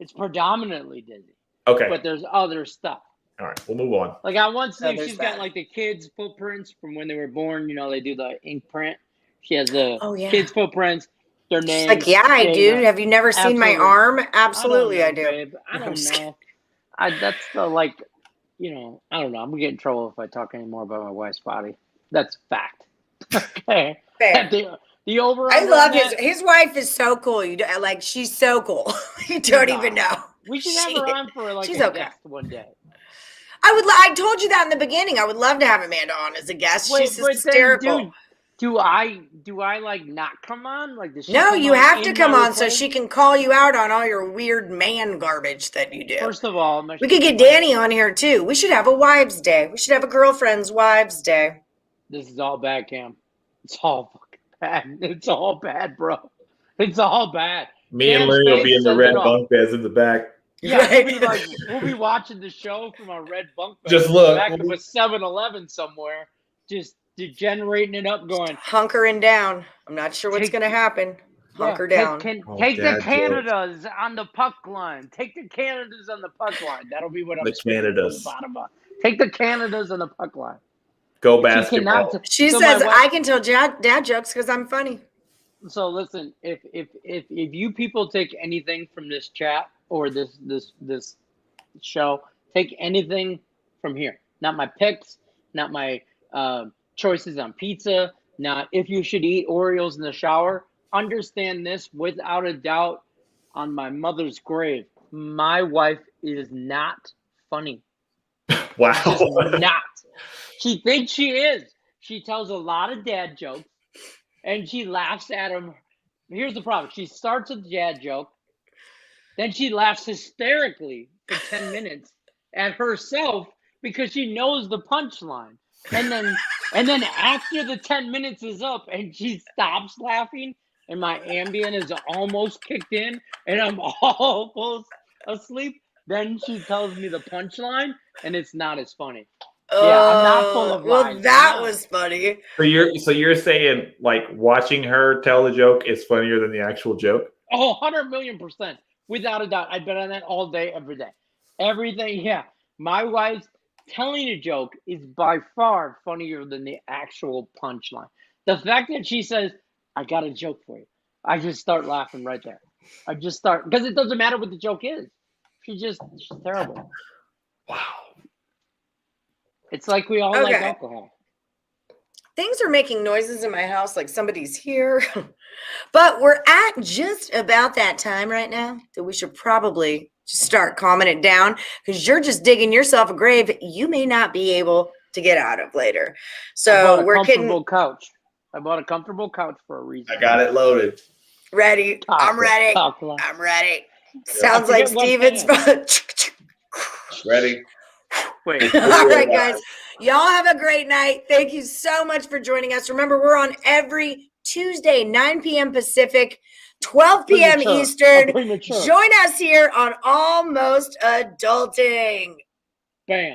[SPEAKER 2] it's predominantly Disney.
[SPEAKER 3] Okay.
[SPEAKER 2] But there's other stuff.
[SPEAKER 3] All right, we'll move on.
[SPEAKER 2] I want to say she's got the kids' footprints from when they were born. They do the ink print. She has the kids' footprints. Their names.
[SPEAKER 1] She's I do. Have you never seen my arm? Absolutely, I do.
[SPEAKER 2] Babe. I don't know. That's the I don't know. I'm gonna get in trouble if I talk any more about my wife's body. That's fact. Okay.
[SPEAKER 1] Fair.
[SPEAKER 2] The over.
[SPEAKER 1] I love his wife is so cool. She's so cool. You don't even know.
[SPEAKER 2] We should have her on for
[SPEAKER 1] she's
[SPEAKER 2] a guest one day.
[SPEAKER 1] I told you that in the beginning. I would love to have Amanda on as a guest. She's hysterical.
[SPEAKER 2] Then, do I not come on?
[SPEAKER 1] No, you have to come on so she can call you out on all your weird man garbage that you do.
[SPEAKER 2] First of all,
[SPEAKER 1] we could get Danny on here too. We should have a wives' day. We should have a girlfriend's wives' day.
[SPEAKER 2] This is all bad, Cam. It's all fucking bad. It's all bad, bro. It's all bad.
[SPEAKER 3] Me and Larry will be in the red bunk beds in the back.
[SPEAKER 2] Yeah, we'll be watching the show from our red bunk bed.
[SPEAKER 3] Just look.
[SPEAKER 2] Back of a 7-Eleven somewhere, just degenerating it up, going.
[SPEAKER 1] Hunkering down. I'm not sure what's going to happen. Hunker down.
[SPEAKER 2] Take the Canadas on the puck line. Take the Canadas on the puck line. That'll be what I'm saying. Take the Canadas on the puck line.
[SPEAKER 3] Go basketball.
[SPEAKER 1] She says, I can tell dad jokes because I'm funny.
[SPEAKER 2] So listen, if you people take anything from this chat or this show, take anything from here. Not my picks, not my choices on pizza, not if you should eat Oreos in the shower. Understand this without a doubt. on my mother's grave, my wife is not funny.
[SPEAKER 3] Wow.
[SPEAKER 2] She's not. She thinks she is. She tells a lot of dad jokes, and she laughs at them. Here's the problem. She starts a dad joke, then she laughs hysterically for 10 minutes at herself because she knows the punchline. And then after the 10 minutes is up and she stops laughing and my Ambien is almost kicked in and I'm almost asleep, then she tells me the punchline and it's not as funny. Yeah, I'm not full of lies.
[SPEAKER 1] Well, that was funny.
[SPEAKER 3] So you're saying like watching her tell the joke is funnier than the actual joke?
[SPEAKER 2] Oh, 100,000,000%. Without a doubt. I'd bet on that all day, every day. Everything, yeah. My wife's telling a joke is by far funnier than the actual punchline. The fact that she says, I got a joke for you, I just start laughing right there. I just start, because it doesn't matter what the joke is. She's terrible.
[SPEAKER 3] Wow.
[SPEAKER 2] It's like we all like alcohol.
[SPEAKER 1] Things are making noises in my house like somebody's here. But we're at just about that time right now that we should probably just start calming it down because you're just digging yourself a grave you may not be able to get out of later. So we're
[SPEAKER 2] comfortable couch. I bought a comfortable couch for a reason.
[SPEAKER 3] I got it loaded.
[SPEAKER 1] Ready. I'm ready. I'm ready. Sounds like Steven's.
[SPEAKER 3] Ready.
[SPEAKER 2] Wait.
[SPEAKER 1] All right, guys. Y'all have a great night. Thank you so much for joining us. Remember, we're on every Tuesday, 9 p.m. Pacific, 12 p.m. Eastern. Join us here on Almost Adulting.
[SPEAKER 2] Bam.